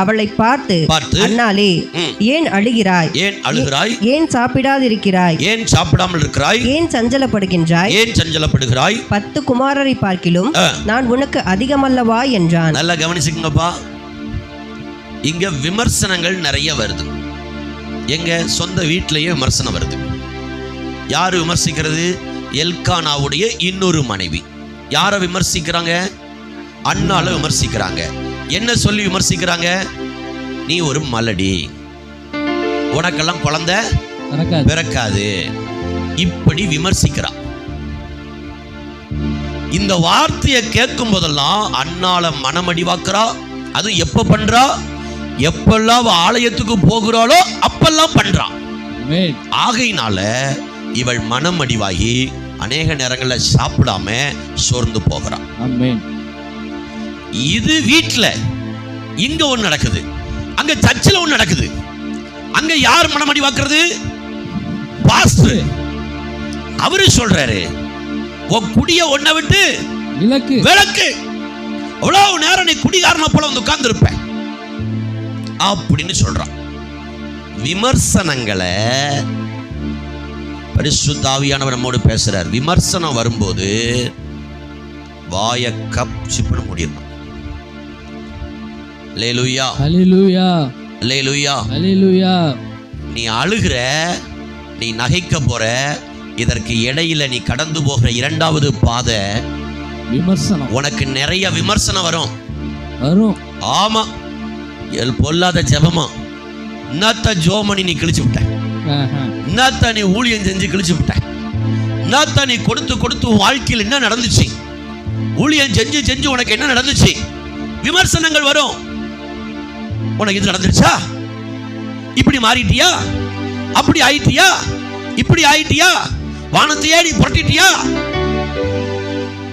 Speaker 4: அவளை பார்த்து, அண்ணாளே, ஏன் அழுகிறாய்? ஏன் சாப்பிடாதிருக்கிறாய்?
Speaker 1: ஏன் சாப்பிடாமல் இருக்கிறாய்?
Speaker 4: ஏன் சஞ்சலப்படுகின்றாய்?
Speaker 1: 10
Speaker 4: குமாரரை பார்க்கிலும் நான் உனக்கு அதிகமல்லவா என்றான்.
Speaker 1: நல்லா கவனிச்சுங்கப்பா. இங்க விமர்சனங்கள் நிறைய வருது. எங்க சொந்த வீட்டிலேயே விமர்சனம் வருது. யாரு விமர்சிக்கிறது? எல்கானாவுடைய இன்னொரு மனைவி. யாரை விமர்சிக்கிறாங்க? அண்ணால விமர்சிக்கிறாங்க. என்ன சொல்லி விமர்சிக்கிறாங்க? நீ ஒரு மலடி, உனக்கெல்லாம் குழந்தை பிறக்காது, இப்படி விமர்சிக்கிறான். இந்த வார்த்தையை கேட்கும் போதெல்லாம் அண்ணால மனமடிவாக்குறா. அது எப்ப பண்றா? எப்பெல்லாம் ஆலயத்துக்கு போகிறாளோ அப்பெல்லாம் பண்றா. ஆகையினால இவள் மனமடிவாகி அநேக நேரங்களில் சாப்பிடாம சோர்ந்து போகிறான். இது வீட்டுல இங்க ஒண்ணு நடக்குது, அங்க சர்ச்சில் ஒண்ணு நடக்குது. அங்க யார் மனமடி வாக்குறது? பாஸ்டர். அவரு சொல்றாரு, உன் குடிய ஒன்ன விட்டு விளக்கு. அவ்வளவு நேரம் நீ குடிகாரன போல வந்து உட்கார்ந்து இருப்ப அப்படின்னு சொல்றான். விமர்சனங்களை பரிசுத்த ஆவியானவர் நம்மோடு பேசுறார். விமர்சனம் வரும்போது வாயை கப் சிப்புன்னு முடியணும். அல்லேலூயா,
Speaker 3: ஹalleluya,
Speaker 1: அல்லேலூயா.
Speaker 3: ஹalleluya.
Speaker 1: நீ அழுகிற, நீ நகைக்க போற, இதற்கு இடையில நீ கடந்து போகிற இரண்டாவது பாதை
Speaker 3: விமர்சனம்.
Speaker 1: உனக்கு நிறைய விமர்சனம் வரும்.
Speaker 3: வரும்.
Speaker 1: ஆமா, பொல்லாத ஜெபமா, என்னத்த ஜோமணி நீ கிழிச்சு விட்ட, என்னத்த நீ ஊழியம் செஞ்சு கிழிச்சு விட்ட, என்னத்த நீ கொடுத்து கொடுத்து வாழ்க்கையில் என்ன நடந்துச்சு, ஊழியம் செஞ்சு செஞ்சு உனக்கு என்ன நடந்துச்சு, விமர்சனங்கள் வரும். உனக்கு இது நடந்துருச்சா, இப்படி மாறிட்டியா, அப்படி ஆயிட்டியா, இப்படி ஆயிட்டியா, வானத்தையே நீ புரட்டிட்டியா.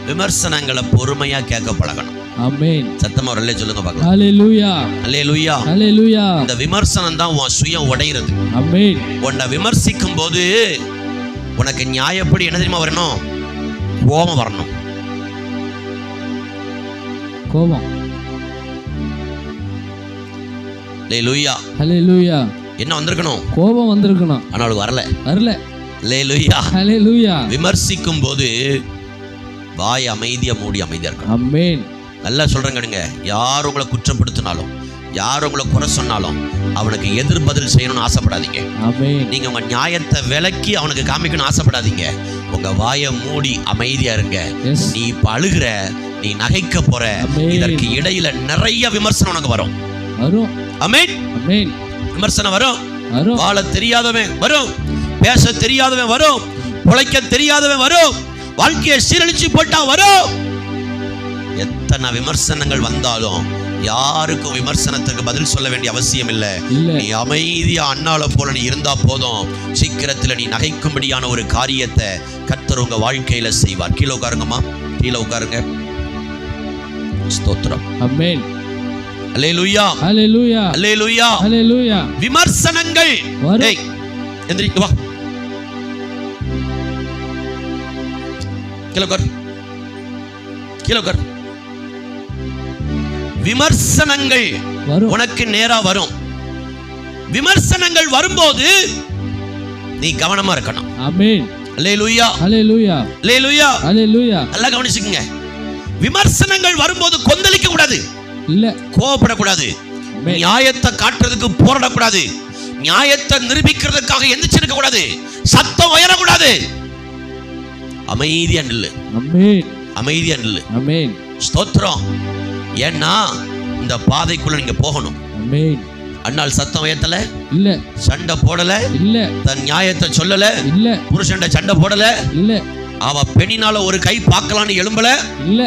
Speaker 1: விமர்சனங்களை பொறுமையா கேட்க பழகணும்.
Speaker 3: ஆமென்.
Speaker 1: சத்தமா ஒரு சொல்லுங்க பார்க்கலாம்.
Speaker 3: ஹalleluya,
Speaker 1: அல்லேலூயா,
Speaker 3: ஹalleluya.
Speaker 1: இந்த விமர்சனம் தான் உன் சுயம் உடையிறது.
Speaker 3: ஆமென்.
Speaker 1: உன்னை விமர்சிக்கும் போது உனக்கு நியாயப்படி என்ன தெரியுமா வரணும்? கோபம் வரணும்.
Speaker 3: கோபம்.
Speaker 1: அல்லேலூயா,
Speaker 3: ஹalleluya.
Speaker 1: என்ன வந்திருக்கணும்?
Speaker 3: கோபம் வந்திருக்கணும்.
Speaker 1: ஆனால் வரல.
Speaker 3: வரல.
Speaker 1: அல்லேலூயா,
Speaker 3: ஹalleluya.
Speaker 1: விமர்சிக்கும் போது வாய் அமைதியா மூடி அமைதியா இருக்கணும்.
Speaker 3: ஆமென்.
Speaker 1: நல்லா சொல்றேங்க, யார் உங்களை குற்றப்படுத்தினாலும், யார் உங்களை குறை சொன்னாலும் அவனுக்கு எதிர் பதில் செய்யணும்னு ஆசைப்படாதீங்க.
Speaker 3: ஆமென்.
Speaker 1: நீங்க உங்க நியாயத்தை விலக்கி அவனுக்கு காமிக்கணும்னு ஆசைப்படாதீங்க. உங்க வாயை மூடி அமைதியா இருங்க.
Speaker 3: Yes.
Speaker 1: நீ இப்ப அழுகிற, நீ நகைக்க போற,
Speaker 3: ஆமென்.
Speaker 1: இதற்கு இடையில நிறைய விமர்சனம் உனக்கு வரும்.
Speaker 3: வரும்.
Speaker 1: ஆமென்.
Speaker 3: ஆமென்.
Speaker 1: விமர்சனம் வரும்.
Speaker 3: வரும்.
Speaker 1: வாழ தெரியாதவன் வரும், பேச தெரியாதவன் வரும், உழைக்க தெரியாதவன் வரும், வாழ்க்கையை சீரழிச்சு போட்டா வரும். எத்தனை விமர்சனங்கள் வந்தாலும் யாருக்கும் விமர்சனத்துக்கு பதில் சொல்ல வேண்டிய அவசியம் இல்லை. நீ அமைதியா அண்ணால போல நீ இருந்தா போதும். சீக்கிரத்துல நீ நகைக்கும்படியான ஒரு காரியத்தை கர்த்தர் உங்க வாழ்க்கையில செய்வார். கீழே உட்காருங்கம்மா, கீழே உட்காருங்க. ஸ்தோத்திரம்.
Speaker 3: ஆமென்.
Speaker 1: அல்லேலூயா,
Speaker 3: ஹalleluya,
Speaker 1: அல்லேலூயா,
Speaker 3: ஹalleluya.
Speaker 1: விமர்சனங்கள். ஏய் எந்திரி வா, கீழே உட்கார், கீழே உட்கார். விமர்சனங்கள் உனக்கு நேரா வரும். விமர்சனங்கள் வரும்போது நீ கவனமா இருக்கணும்.
Speaker 3: ஆமென்.
Speaker 1: அல்லேலூயா,
Speaker 3: ஹalleluya,
Speaker 1: அல்லேலூயா,
Speaker 3: ஹalleluya.
Speaker 1: நல்லா கவனிச்சுக்கங்க. விமர்சனங்கள் வரும்போது கொந்தளிக்க கூடாது,
Speaker 3: இல்ல
Speaker 1: கோபப்படக்கூடாது, நியாயத்தை காட்டுறதுக்கு போராடக்கூடாது, நியாயத்தை நிரூபிக்கிறதுக்காக எந்திரிச்சிருக்க கூடாது, சத்தம் உயரக்கூடாது. அமைதியா நில்லு.
Speaker 3: ஆமென்.
Speaker 1: அமைதியா நில்லு.
Speaker 3: ஆமென்.
Speaker 1: ஸ்தோத்திரம். ஏன்னா இந்த பாதைக்குள்ள நீங்க போகணும்.
Speaker 3: ஆமென்.
Speaker 1: அண்ணால் சத்தம் உயர்த்தல,
Speaker 3: இல்ல
Speaker 1: சண்டை போடல,
Speaker 3: இல்ல
Speaker 1: தன் நியாயத்தை சொல்லல,
Speaker 3: இல்ல
Speaker 1: புருஷன்ட சண்டை போடல,
Speaker 3: இல்ல
Speaker 1: அவ பெண்ணினால ஒரு கை பார்க்கலான்னு எழும்பல,
Speaker 3: இல்ல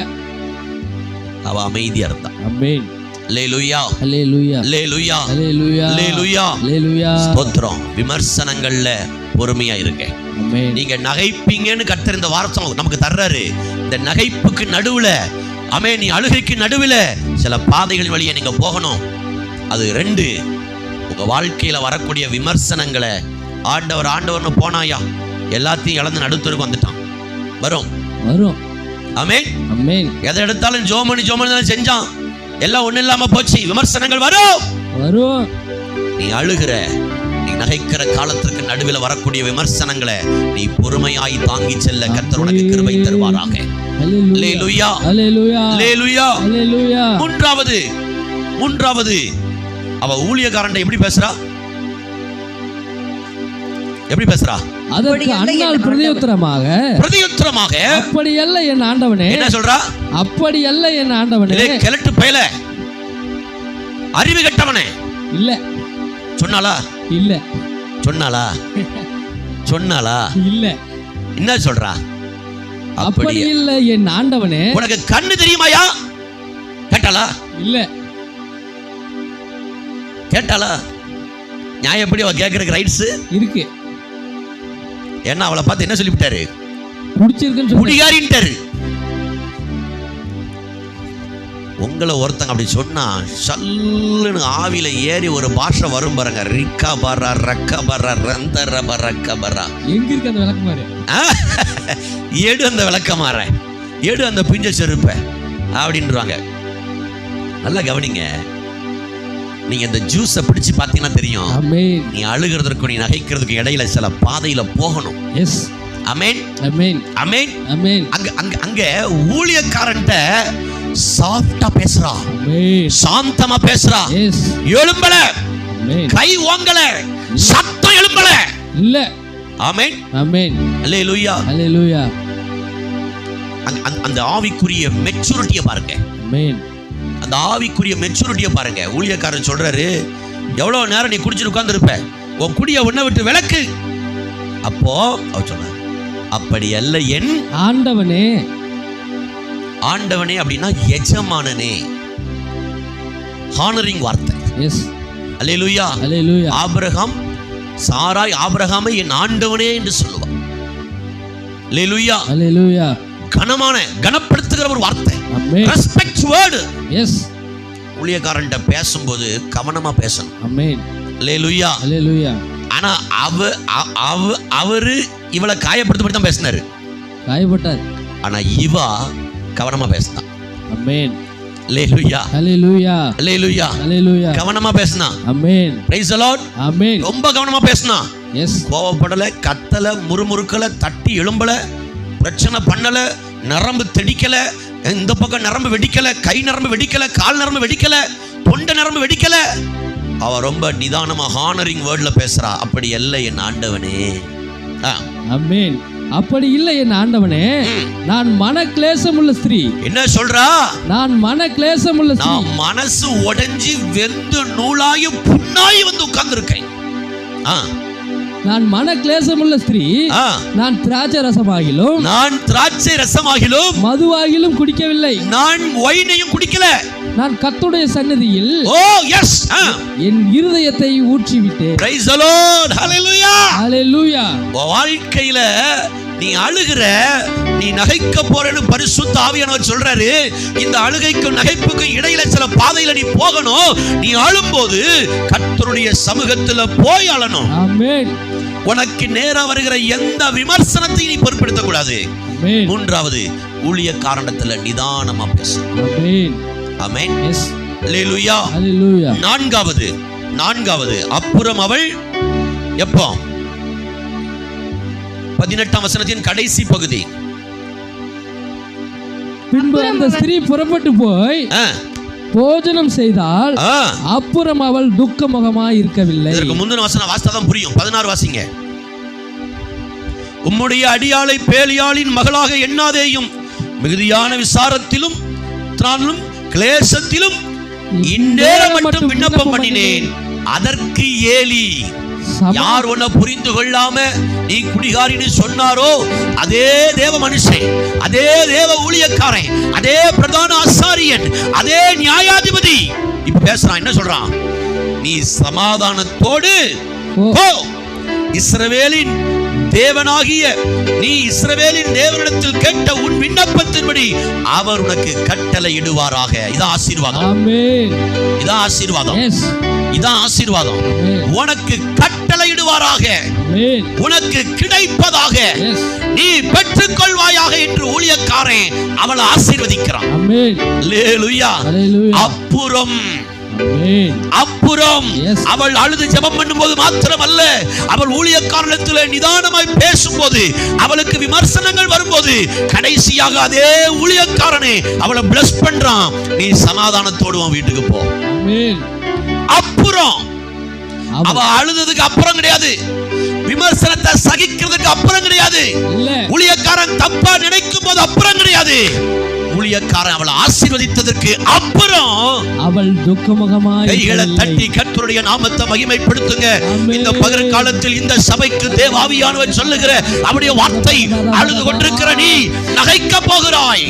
Speaker 1: அவ அமைதியா இருந்தா.
Speaker 3: ஆமென்.
Speaker 1: அல்லேலூயா,
Speaker 3: ஹalleluya,
Speaker 1: அல்லேலூயா,
Speaker 3: ஹalleluya,
Speaker 1: அல்லேலூயா,
Speaker 3: ஹalleluya.
Speaker 1: ஸ்தோத்திரம். விமர்சனங்கள்ல பொறுமையா இருங்க.
Speaker 3: ஆமென்.
Speaker 1: நீங்க நகைப்பீங்கன்னு கர்த்தர் இந்த வார்த்தை நமக்கு தர்றாரு. இந்த நகைப்புக்கு நடுவுல, ஆமென், நீ அழுகைக்கு நடுவுல சில பாதைகள் வழியா நீங்க போகணும். அது ரெண்டு, உங்க வாழ்க்கையில வரக்கூடிய விமர்சனங்களை ஆண்டவர் ஆண்டவர்னு போனாயா எல்லாத்தையும் இழந்து நடுத்தருக்கு வந்துட்டான். வரும்,
Speaker 3: வரும்.
Speaker 1: ஆமென்.
Speaker 3: ஆமென்.
Speaker 1: எதை எடுத்தாலும் ஜோமணி ஜோமணி செஞ்சான், எல்லாம் ஒண்ணு இல்லாம போச்சு. விமர்சனங்கள் வரும்,
Speaker 3: வரும்.
Speaker 1: நீ அழுகிற, நீ நகைக்கிற காலத்திற்கு நடுவில் வரக்கூடிய விமர்சனங்களை நீ பொறுமையாய் தாங்கி செல்ல கர்த்தர் உனக்கு கிருபை தருவாராக. அல்லேலூயா,
Speaker 3: அல்லேலூயா,
Speaker 1: அல்லேலூயா.
Speaker 3: அல்லேலூயா.
Speaker 1: மூன்றாவது அவ ஊழியக்காரன் எப்படி பேசுறா? எப்படி பேசுறா?
Speaker 3: அதற்கு அண்ணாள் பிரதியுத்தரமாக அப்படியல்ல என் ஆண்டவனே.
Speaker 1: என்ன சொல்றா?
Speaker 3: அப்படியல்ல என் ஆண்டவனே.
Speaker 1: கிழட்டு பயல, அறிவு கெட்டவனே.
Speaker 3: இல்ல
Speaker 1: சொன்னாளா?
Speaker 3: இல்ல
Speaker 1: சொன்னாளா? சொன்னாளா?
Speaker 3: இல்ல.
Speaker 1: என்ன சொல்றா?
Speaker 3: அப்படி இல்ல என் ஆண்டவனே.
Speaker 1: உனக்கு கண்ணு தெரியுமாயா? கேட்டாளா?
Speaker 3: இல்ல.
Speaker 1: கேட்டாளா? நியாயப்படி அவ கேட்கறதுக்கு ரைட்ஸ் இருக்கு. ஏன்னா அவளை பார்த்து என்ன சொல்லிவிட்டாரு?
Speaker 3: குடிச்சிருக்குன்னு
Speaker 1: குடிகாரின்ட்டாரு. உங்களை ஒருத்தங்க அப்படி சொன்னா சல்லுன்னு ஆவில ஏறி ஒரு பாஷை வரும் பாருங்க. ரிக்கா பரா ரக்க பரா ரந்தர பரக்க பரா.
Speaker 3: எங்க இருக்கு அந்த விளக்கமாறு?
Speaker 1: எடு அந்த விளக்கமாற, எடு அந்த பிஞ்ச செருப்ப அப்படின்றாங்க. நல்லா கவனிங்க. நீங்க இந்த ஜூஸை பிடிச்சு பார்த்தீங்கன்னா தெரியும். நீ அழுகிறதுக்கும் நீ நகைக்கிறதுக்கும் இடையில சில பாதையில போகணும்.
Speaker 3: எஸ்.
Speaker 1: ஆமென்,
Speaker 3: ஆமென்,
Speaker 1: ஆமென்,
Speaker 3: ஆமென்.
Speaker 1: அங்க அங்க அங்க ஊழியக்காரன்ட்ட சாஃப்டா பேசுறா,
Speaker 3: ஆமென்.
Speaker 1: சாந்தமா பேசுறா,
Speaker 3: எஸ்.
Speaker 1: எழும்பல,
Speaker 3: ஆமென்.
Speaker 1: கை ஓங்கல, சத்தம் எழும்பல.
Speaker 3: இல்ல.
Speaker 1: ஆமென்.
Speaker 3: ஆமென்.
Speaker 1: அல்லேலூயா.
Speaker 3: அல்லேலூயா.
Speaker 1: அந்த ஆவிக்குரிய மெச்சூரிட்டியை பாருங்க.
Speaker 3: ஆமென்.
Speaker 1: அந்த ஆவிக்குரிய மெச்சூரிட்டியை பாருங்க. ஊழியக்காரன் சொல்றாரு, எவ்வளவு நேரம் நீ குடிச்சிட்டு உட்கார்ந்து இருப்ப, உன் குடிய உன்னை விட்டு விலக்கு. அப்போ அவர் சொன்னார், அப்படி அல்ல என்
Speaker 3: ஆண்டவனே.
Speaker 1: ஆண்டவனே அப்படின்னா எஜமானனே, ஹானரிங் வார்த்தை.
Speaker 3: எஸ்.
Speaker 1: அல்லேலூயா.
Speaker 3: அல்லேலூயா.
Speaker 1: ஆபிரகாம், சாராய் ஆபிரகாமை என் ஆண்டவனே என்று சொல்லுவார். அல்லேலூயா.
Speaker 3: அல்லேலூயா.
Speaker 1: கனமான, கனப்படுத்துகிற ஒரு வார்த்தை.
Speaker 3: ஆமென்.
Speaker 1: Respect word.
Speaker 3: எஸ்.
Speaker 1: ஊழியக்காரன்ட்ட பேசும்போது கவனமா பேசணும்.
Speaker 3: ஆமென்.
Speaker 1: அல்லேலூயா.
Speaker 3: அல்லேலூயா.
Speaker 1: ஆனா அவரு இவளை காயப்படுத்தி தான் பேசினாரு.
Speaker 3: காயப்பட்டார்.
Speaker 1: ஆனா இவா கவனமா பேசினான்.
Speaker 3: ஆமென்.
Speaker 1: அல்லேலூயா.
Speaker 3: அல்லேலூயா.
Speaker 1: அல்லேலூயா.
Speaker 3: அல்லேலூயா.
Speaker 1: கவனமா பேசினா.
Speaker 3: Amen.
Speaker 1: Praise the Lord.
Speaker 3: Amen.
Speaker 1: ரொம்ப கவனமா பேசினா.
Speaker 3: எஸ்.
Speaker 1: கோவப்படல, கத்தல, முறுமுறுக்கல, தட்டி எழும்பல, பிரச்சனை பண்ணல, நரம்பு தெடிக்கல, இந்த பக்கம் நரம்பு வெடிக்கல, கை நரம்பு வெடிக்கல, கால் நரம்பு வெடிக்கல, தொண்டை நரம்பு வெடிக்கல. அவ ரொம்ப நிதானமா ஹானரிங் வேர்ட்ல பேசுறா. அப்படி அல்ல என் ஆண்டவனே.
Speaker 3: ஆமென். அப்படி இல்லை என் ஆண்டவனே, நான் மனக்லேசமுள்ள ஸ்திரீ.
Speaker 1: என்ன சொல்றா?
Speaker 3: நான் மனக்லேசமுள்ள ஸ்திரீ.
Speaker 1: நான் மனசு உடைஞ்சி வெந்து நூலாயி புண்ணாயி வந்து உட்கார்ந்திருக்கேன்.
Speaker 3: நான் மனக்லேசமுள்ள ஸ்திரீ. நான் திராட்சை ரசமாகிலும் மதுவாகிலும் குடிக்கவில்லை.
Speaker 1: நான் ஒயினையும் குடிக்கல.
Speaker 3: நான் கர்த்தருடைய சந்நிதியில் என் இருதயத்தை ஊற்றிவிட்டேன்.
Speaker 1: Price the Lord. ஹalleluya.
Speaker 3: ஹalleluya.
Speaker 1: வாழ்க்கையில நீ அழுகிற, நீ நகைக்க போறன்னு பரிசுத்த ஆவியானவர் சொல்றாரு. இந்த அழுகைக்கும் நகைப்புக்கும் இடையில சில பாதையில நீ போகணும். நீ அழும்போது கர்த்தருடைய சமூகத்துல போய் அழணும்.
Speaker 3: ஆமென்.
Speaker 1: உனக்கு நேரா வருகிற எந்த விமர்சனத்தையும் நீ பொறுப்பெடுத்த கூடாது.
Speaker 3: ஆமென்.
Speaker 1: மூன்றாவது, ஊழியக்காரனிடத்துல நிதானமா பேசு.
Speaker 3: ஆமென்.
Speaker 1: ஆமென்.
Speaker 3: எஸ்.
Speaker 1: அல்லேலூயா.
Speaker 3: அல்லேலூயா.
Speaker 1: நான்காவது அப்புறம் அவள் எப்போ? 18ஆம் வசனத்தின் கடைசி பகுதி.
Speaker 3: பின்பு அந்த ஸ்திரீ புறப்பட்டு போய் போஜனம் செய்தால் அப்புறம் அவள் துக்கமுகமாய் இருக்கவில்லை.
Speaker 1: இதற்கு முந்தின வசனம் வாசித்தாதான் புரியும். 16 வாசிங்க. உம்முடைய அடியாளை பேலியாளின் மகளாக எண்ணாதேயும், மிகுதியான விசாரத்திலும் கிளேசத்திலும் இந்நேரம் மட்டும் விண்ணப்பம் பண்ணினேன். அதற்கு ஏலி, யார் உன்னை புரிந்து கொள்ளாம நீ குடிகாரின்னு சொன்னாரோ அதே தேவ மனுஷன், அதே தேவ ஊழியக்காரன், அதே பிரதான ஆசாரியன், அதே நியாயாதிபதி இப்ப பேசுறான். என்ன சொல்றான்? நீ சமாதானத்தோடு போ, இஸ்ரவேலின் தேவனாகிய நீ இஸ்ரவேலின் தேவனிடத்தில் கேட்ட உன் விண்ணப்பத்தின்படி அவர் உனக்கு கட்டளை இடுவாராக. இதான் ஆசீர்வாதம்.
Speaker 3: ஆமென்.
Speaker 1: இதான் ஆசீர்வாதம்.
Speaker 3: எஸ்.
Speaker 1: இதான் ஆசீர்வாதம். உனக்கு கட்டளை இடுவாராக, உனக்கு கிடைப்பதாக, நீ பெற்றுக்கொள்வாயாக என்று ஊழியக்காரன் அவளை ஆசீர்வதிக்கிறான். அல்லேலூயா. அப்புறம் அவள் அழுது ஜெபம் பண்ணும்போது மாத்திரமல்ல, அவள் ஊழியக்காரனிடத்தில் நிதானமாய் பேசும்போது, அவளுக்கு விமர்சனங்கள் வரும்போது, கடைசியாக அதே ஊழியக்காரனே அவளை பிளஸ் பண்றான். நீ சமாதானத்தோடு உன் வீட்டுக்கு போ. அப்புறம் அவ அழுததுக்கு அப்புறம் கிடையாது, விமர்சனத்தை சகிக்கிறதுக்கு அப்புறம் கிடையாது, ஊழியக்காரன் தப்பா நினைக்கும் போது அப்புறம் கிடையாது, ஊழியக்காரன் அவளை ஆசீர்வதித்ததற்கு அப்புறம்
Speaker 3: அவள் துக்கமுகமாய்
Speaker 1: கைகளை தட்டி கர்த்தருடைய நாமத்தை மகிமைப்படுத்துங்க. இந்த பகல் காலத்தில் இந்த சபைக்கு தேவ ஆவியானவர் சொல்லுகிற அவருடைய வார்த்தை, அழுது கொண்டிருக்கிற நீ நகைக்க போகிறாய்.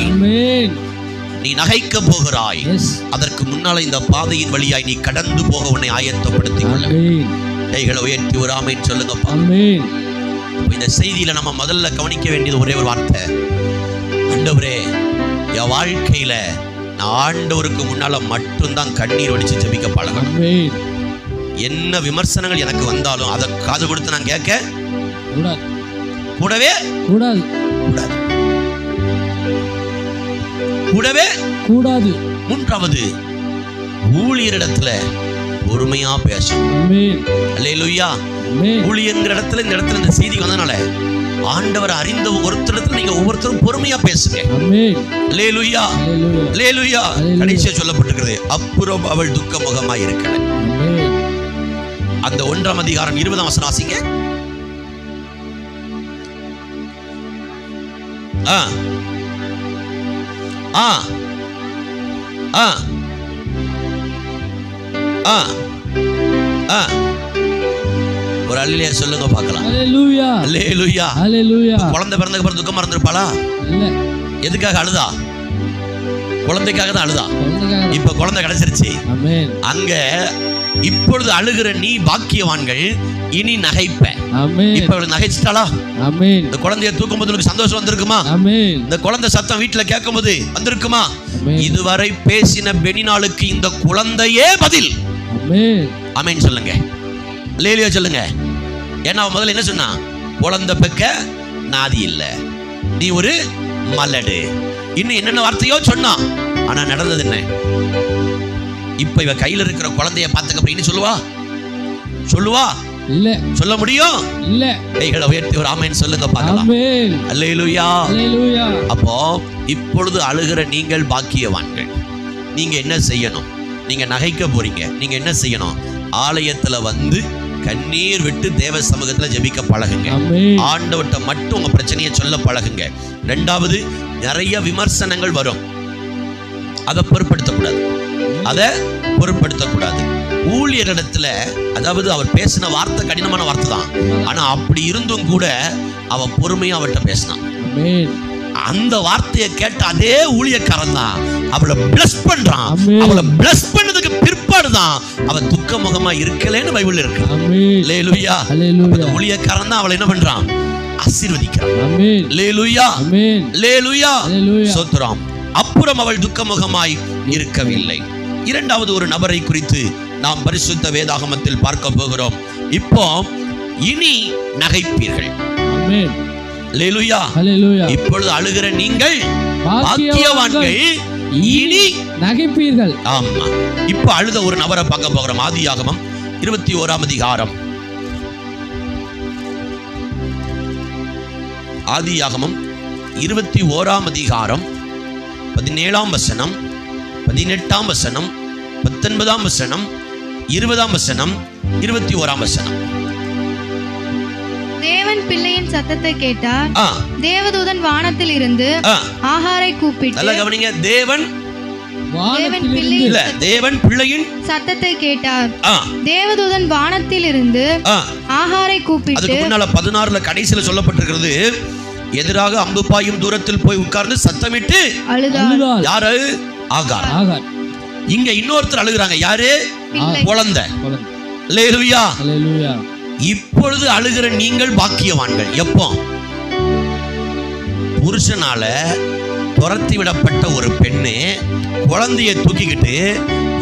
Speaker 1: நீ நகைக்க போகிறாய். அதற்கு முன்னால இந்த பாதையின் வழியாய் நீ கடந்து போக உன்னை ஆயத்தப்படுத்திக் கொள்ள. கைகளை உயர்த்தி ஒரு ஆமென் சொல்லுங்கப்பா. இந்த செய்தியில நம்ம முதல்ல கவனிக்க வேண்டியது ஒரே ஒரு வார்த்தை, ஆண்டவரே என் வாழ்க்கையில நான் ஆண்டவருக்கு முன்னால மட்டும்தான் கண்ணீர் வடிச்சு ஜெபிக்க பழகணும். என்ன விமர்சனங்கள் எனக்கு வந்தாலும் அதை காது கொடுத்து நான் கேட்க கூடவே கூடாது. மூன்றாவது, ஊழியரிடத்துல பொறுமையா பேசணும். அல்லேலூயா. ஊழியங்கிற இடத்துல இந்த இடத்துல இந்த செய்தி வந்தனால ஆண்டவர் அறிந்த ஒருத்தருக்கு நீங்க ஒவ்வொருத்தரும் பொறுமையா பேசுங்க.
Speaker 3: ஆமென்.
Speaker 1: அல்லேலூயா, அல்லேலூயா. கடைசியா சொல்லப்பட்டிருக்கிறது, அப்புறம் அவள் துக்கமுகமாய் இருக்கல.
Speaker 3: ஆமென்.
Speaker 1: அந்த 1ஆம் அதிகாரம் 20ஆம் வசனம் வாசிங்க. ஆ ஆ ஆ ஆ ஆ ஒரு அல்லேலூயா சொல்லுங்க பார்க்கலாம்.
Speaker 3: அல்லேலூயா,
Speaker 1: அல்லேலூயா,
Speaker 3: அல்லேலூயா.
Speaker 1: குழந்தை பிறந்ததுக்கு அப்புறம் துக்கமா இருந்திருப்பாளா?
Speaker 3: இல்ல.
Speaker 1: எதுக்காக அழுதா? குழந்தைக்காக தான் அழுதா.
Speaker 3: குழந்தைக்காக.
Speaker 1: இப்ப குழந்தை கிடைச்சிருச்சு.
Speaker 3: ஆமென்.
Speaker 1: அங்க இப்பொழுது அழுகிற நீ பாக்கியவான்கள், இனி நகைப்ப.
Speaker 3: ஆமென்.
Speaker 1: இப்ப அவளுக்கு நகைச்சிட்டாளா?
Speaker 3: ஆமென்.
Speaker 1: இந்த குழந்தைய தூக்கும்போது உனக்கு சந்தோஷம் வந்திருக்குமா?
Speaker 3: ஆமென்.
Speaker 1: இந்த குழந்தை சத்தம் வீட்டுல கேட்கும்போது வந்திருக்குமா?
Speaker 3: ஆமென்.
Speaker 1: இதுவரை பேசின பெனினாளுக்கு இந்த குழந்தையே பதில்.
Speaker 3: ஆமென்.
Speaker 1: ஆமென் சொல்லுங்க, அல்லேலூயா சொல்லுங்க. ஏன்னா அவன் முதல்ல என்ன சொன்னா? குழந்தை பெக்க நாதி இல்ல, நீ ஒரு மலடு, இன்னும் என்னென்ன வார்த்தையோ சொன்னா. ஆனா நடந்தது என்ன? இப்ப இவ கையில இருக்கிற குழந்தைய பார்த்துக்க சொல்லுவா? இல்ல. சொல்ல முடியும்? இல்ல. கைகளை உயர்த்தி ஒரு ஆமென் சொல்லுங்க பார்க்கலாம்.
Speaker 3: ஆமென்.
Speaker 1: அல்லேலூயா,
Speaker 3: அல்லேலூயா.
Speaker 1: அப்போ இப்பொழுது அழுகிற நீங்கள் பாக்கியவான்கள். நீங்க என்ன செய்யணும்? நீங்க நகைக்க போறீங்க. நீங்க என்ன செய்யணும்? ஆலயத்துல வந்து கண்ணீர் விட்டு தேவ சமூகத்துல ஜெபிக்க பழகுங்க. ஆண்டவர்கிட்ட மட்டும் உங்க பிரச்சனையை சொல்ல பழகுங்க. 2வது, நிறைய விமர்சனங்கள் வரும், அதை பொருட்படுத்தக்கூடாது. ஊழியரிடத்துல, அதாவது அவர் பேசின வார்த்தை கடினமான வார்த்தை தான், ஆனா அப்படி இருந்தும் கூட அவ பொறுமையா அவர்கிட்ட பேசினான். அந்த வார்த்தையை கேட்ட அதே ஊழியக்காரன் தான் அவளை பிளஸ் பண்றான். அவளை பிளஸ் பண்ணதுக்கு பிற்பாடு தான் அவ துக்கமுகமா இருக்கலன்னு பைபிள்ல இருக்கு. அல்லேலூயா. அந்த ஊழியக்காரன் தான் அவளை என்ன பண்றான்? ஆசீர்வதிக்கிறான். அல்லேலூயா, அல்லேலூயா, ஸ்தோத்திரம். அப்புறம் அவள் துக்கமுகமாய் இருக்கவில்லை. 2வது ஒரு நபரை குறித்து நாம் பரிசுத்த வேதாகமத்தில் பார்க்க போகிறோம். இப்போ இனி நகைப்பீர்கள். அல்லேலூயா, அல்லேலூயா. இப்பொழுது அழுகிற நீங்கள் பாக்கியவான்கள், இனி
Speaker 3: நகைப்பீர்கள்.
Speaker 1: ஆமா. இப்போ அழுத ஒரு நபரை பார்க்க போகிறோம். ஆதியாகமம் 21ஆம் அதிகாரம். ஆதியாகமம் 21ஆம் அதிகாரம் 17ஆம் வசனம், 18ஆம் வசனம், 19ஆம் வசனம், 20ஆம் வசனம், 21ஆம் வசனம்.
Speaker 2: தேவன் பிள்ளையின் சத்தத்தை கேட்டார். தேவதூதன் வானத்தில் இருந்து ஆகாரை கூப்பிட்டு,
Speaker 1: நல்லா கவனிங்க, தேவன் பிள்ளையின்
Speaker 2: சத்தத்தை கேட்டார். தேவதூதன் வானத்தில் இருந்து ஆகாரை கூப்பிட்டு,
Speaker 1: அதுக்கு முன்னால 16ல கடைசியில சொல்லப்பட்டிருக்கிறது, எதிராக அம்பு பாயும் தூரத்தில் போய் உட்கார்ந்து சத்தமிட்டு
Speaker 2: அழுதாள்.
Speaker 1: யாரு? ஆகார். இங்க இன்னொருத்தர் அழுகுறாங்க. யாரு? குழந்தை. அல்லேலூயா, அல்லேலூயா. இப்பொழுது அழுகிற நீங்கள் பாக்கியவான்கள். எப்போ? புருஷனால துரத்தி விடப்பட்ட ஒரு பெண்ணு குழந்தைய தூக்கிக்கிட்டு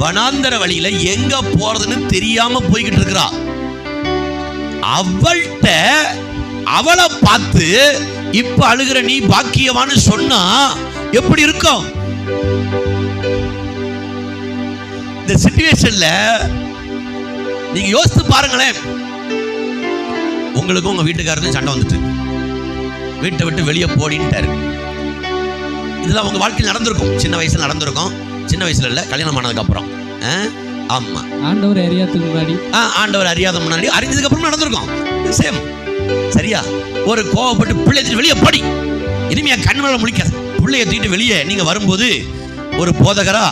Speaker 1: வனாந்தர வழியில எங்க போறதுன்னு தெரியாம போய்கிட்டு இருக்கிறா. அவளை பார்த்து இப்ப அழுகிற நீ பாக்கியவான்னு சொன்னா எப்படி இருக்கும்? இந்த சிச்சுவேஷன்ல நீங்க யோசித்து பாருங்களேன். உங்களுக்கும் உங்க வீட்டுக்காரருக்கும் சண்டை வந்துட்டு, வீட்டை விட்டு வெளியே போடின்ட்டாரு. இதெல்லாம் உங்க வாழ்க்கையில் நடந்திருக்கும். சின்ன வயசுல நடந்திருக்கும். சின்ன வயசுல இல்ல, கல்யாணம் ஆனதுக்கு அப்புறம். ஆமா,
Speaker 3: ஆண்டவர் அறியாததுக்கு முன்னாடி,
Speaker 1: ஆண்டவர் அறியாத முன்னாடி, அறிஞ்சதுக்கு அப்புறம் நடந்திருக்கும். சேம். சரியா? ஒரு கோவப்பட்டு பிள்ளைய வெளியே போடி, இனிமையா கண்மலை முடிக்காது, பிள்ளைய தூக்கிட்டு வெளியே நீங்க வரும்போது ஒரு போதகரா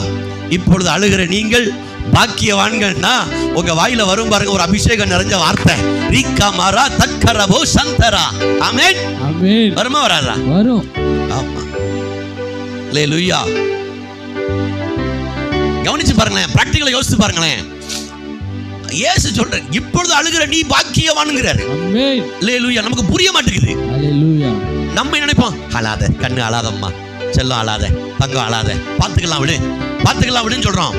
Speaker 1: இப்பொழுது அழுகிற நீங்கள் பாக்கியவான்கள்னா உங்க வாயில வரும் பாருங்க ஒரு அபிஷேகம் நிறைஞ்ச வார்த்தை. ரீகா மாரா தக்கரபோ சந்தரா. ஆமென்.
Speaker 3: ஆமென்.
Speaker 1: வருமா வராதா?
Speaker 3: வரும்.
Speaker 1: ஆமா. அல்லேலூயா. கவனிச்சு பாருங்களேன், பிராக்டிகலா யோசிச்சு பாருங்களேன். இயேசு சொல்றார், இப்பொழுது அழுகிற நீ பாக்கியவான்ங்கறாரு. ஆமென். அல்லேலூயா. நமக்கு புரிய மாட்டேங்குது. அல்லேலூயா. நம்ம நினைப்போம், அழாத கண்ணு, அழாதம்மா, செல்லம் அழாத, தங்கம் அழாத, பாத்துக்கலாம் விடுன்னு சொல்றோம்.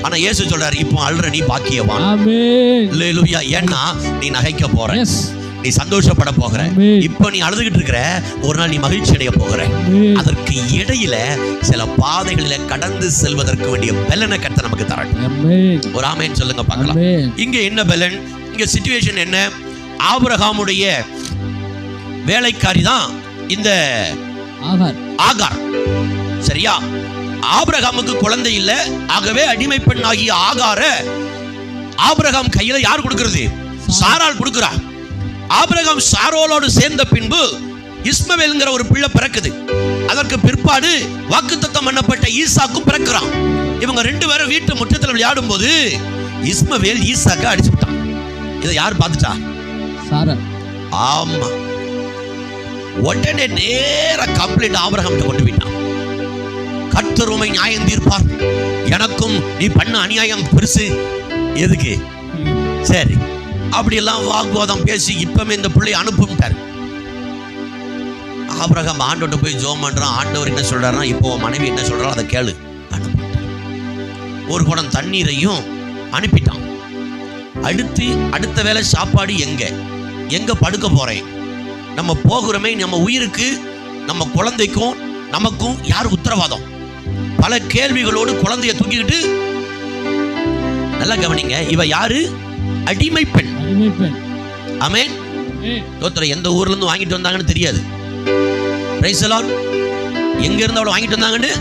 Speaker 1: ஆனா இயேசு சொல்றாரு, இப்போ அழுற நீ பாக்கியவான். ஆமென். அல்லேலூயா. ஏன்னா நீ நகைக்க போற, நீ சந்தோஷப்பட போகிற. இப்போ நீ அழுதுகிட்டு இருக்கிற, ஒரு நாள் நீ மகிழ்ச்சி அடைய போகிற. அதற்கு இடையில சில பாதைகளில கடந்து செல்வதற்கு வேண்டிய பலனை கர்த்தர் நமக்கு தரட்டும். ஒரு ஆமென் சொல்லுங்க பார்க்கலாம். இங்க என்ன பலன்? இங்க சிச்சுவேஷன் என்ன? ஆபிரகாமுடைய வேலைக்காரி தான் இந்த ஆகார். சரியா? ஆபிரகாமுக்கு குழந்தை இல்லை. ஆகவே அடிமை பெண் ஆகிய ஆகார ஆபிரகாம் கையில யார் கொடுக்கிறது? சாராள் கொடுக்கிறா. ஆபிரகாம் சாரோலோடு சேர்ந்த பின்பு இஸ்மவேல்ங்கிற ஒரு பிள்ளை பிறக்குது. அதற்கு பிற்பாடு வாக்குத்தத்தம் பண்ணப்பட்ட ஈசாக்கும் பிறக்கிறான். இவங்க ரெண்டு பேரும் வீட்டு முற்றத்தில் விளையாடும் போது இஸ்மவேல் ஈசாக்க அடிச்சு விட்டான். இதை யார் பார்த்துட்டா?
Speaker 3: சாராள்.
Speaker 1: ஆமா. உடனே நேர கம்ப்ளைண்ட் ஆபிரகாம் கொண்டு போயிட்டான். கர்த்தர் உம்மை நியாயம் தீர்ப்பார், எனக்கும் நீ பண்ண அநியாயம் பெருசு, எதுக்கு? சரி, அப்படி எல்லாம் வாக்குவாதம் பேசி இப்பமே இந்த பிள்ளை அனுப்பிட்டார். ஆபிரகாம் ஆண்டவர்கிட்ட போய் ஜெபம் பண்றான். ஆண்டவர் என்ன சொல்றாருன்னா, இப்போ மனைவி என்ன சொல்றாரோ அதை கேளு. அனுப்பிட்டார். ஒரு குடம் தண்ணீரையும் அனுப்பிட்டான். அடுத்த வேளை சாப்பாடு எங்க படுக்க போறேன்? நம்ம போகிறோமே, நம்ம உயிருக்கு, நம்ம குழந்தைக்கும் நமக்கும் யார் உத்தரவாதம்? பல கேள்விகளோடு குழந்தைய தூக்கிக்கிட்டு, நல்லா கவனிங்க, இவ யாரு? அடிமை பெண். ஆமென். தோத்திர எந்த ஊர்ல இருந்து வாங்கிட்டு வந்தாங்கன்னு தெரியாது. Price the Lord. எங்க இருந்து அவளை வாங்கிட்டு வந்தாங்கன்னு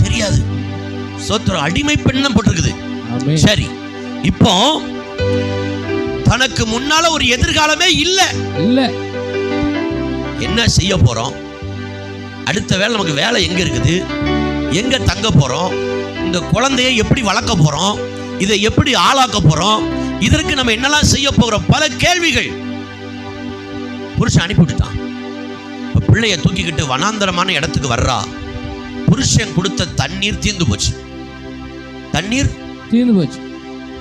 Speaker 1: தெரியாது. சோத்திரம், அடிமை பெண் தான் போட்டிருக்குது. சரி, இப்போ தனக்கு முன்னால ஒரு எதிர்காலமே இல்ல. என்ன செய்ய போறோம்? அடுத்த வேலை நமக்கு வேலை எங்க இருக்குது? எங்க தங்க போறோம்? இந்த குழந்தையை எப்படி வளர்க்க போறோம்? இதை எப்படி ஆளாக்க போறோம்? இதற்கு நம்ம என்னெல்லாம் செய்ய போகிறோம்? பல கேள்விகள். புருஷன் அனுப்பிவிட்டான். பிள்ளைய தூக்கிக்கிட்டு வனாந்தரமான இடத்துக்கு வர்றா. புருஷன் கொடுத்த தண்ணீர் தீர்ந்து போச்சு.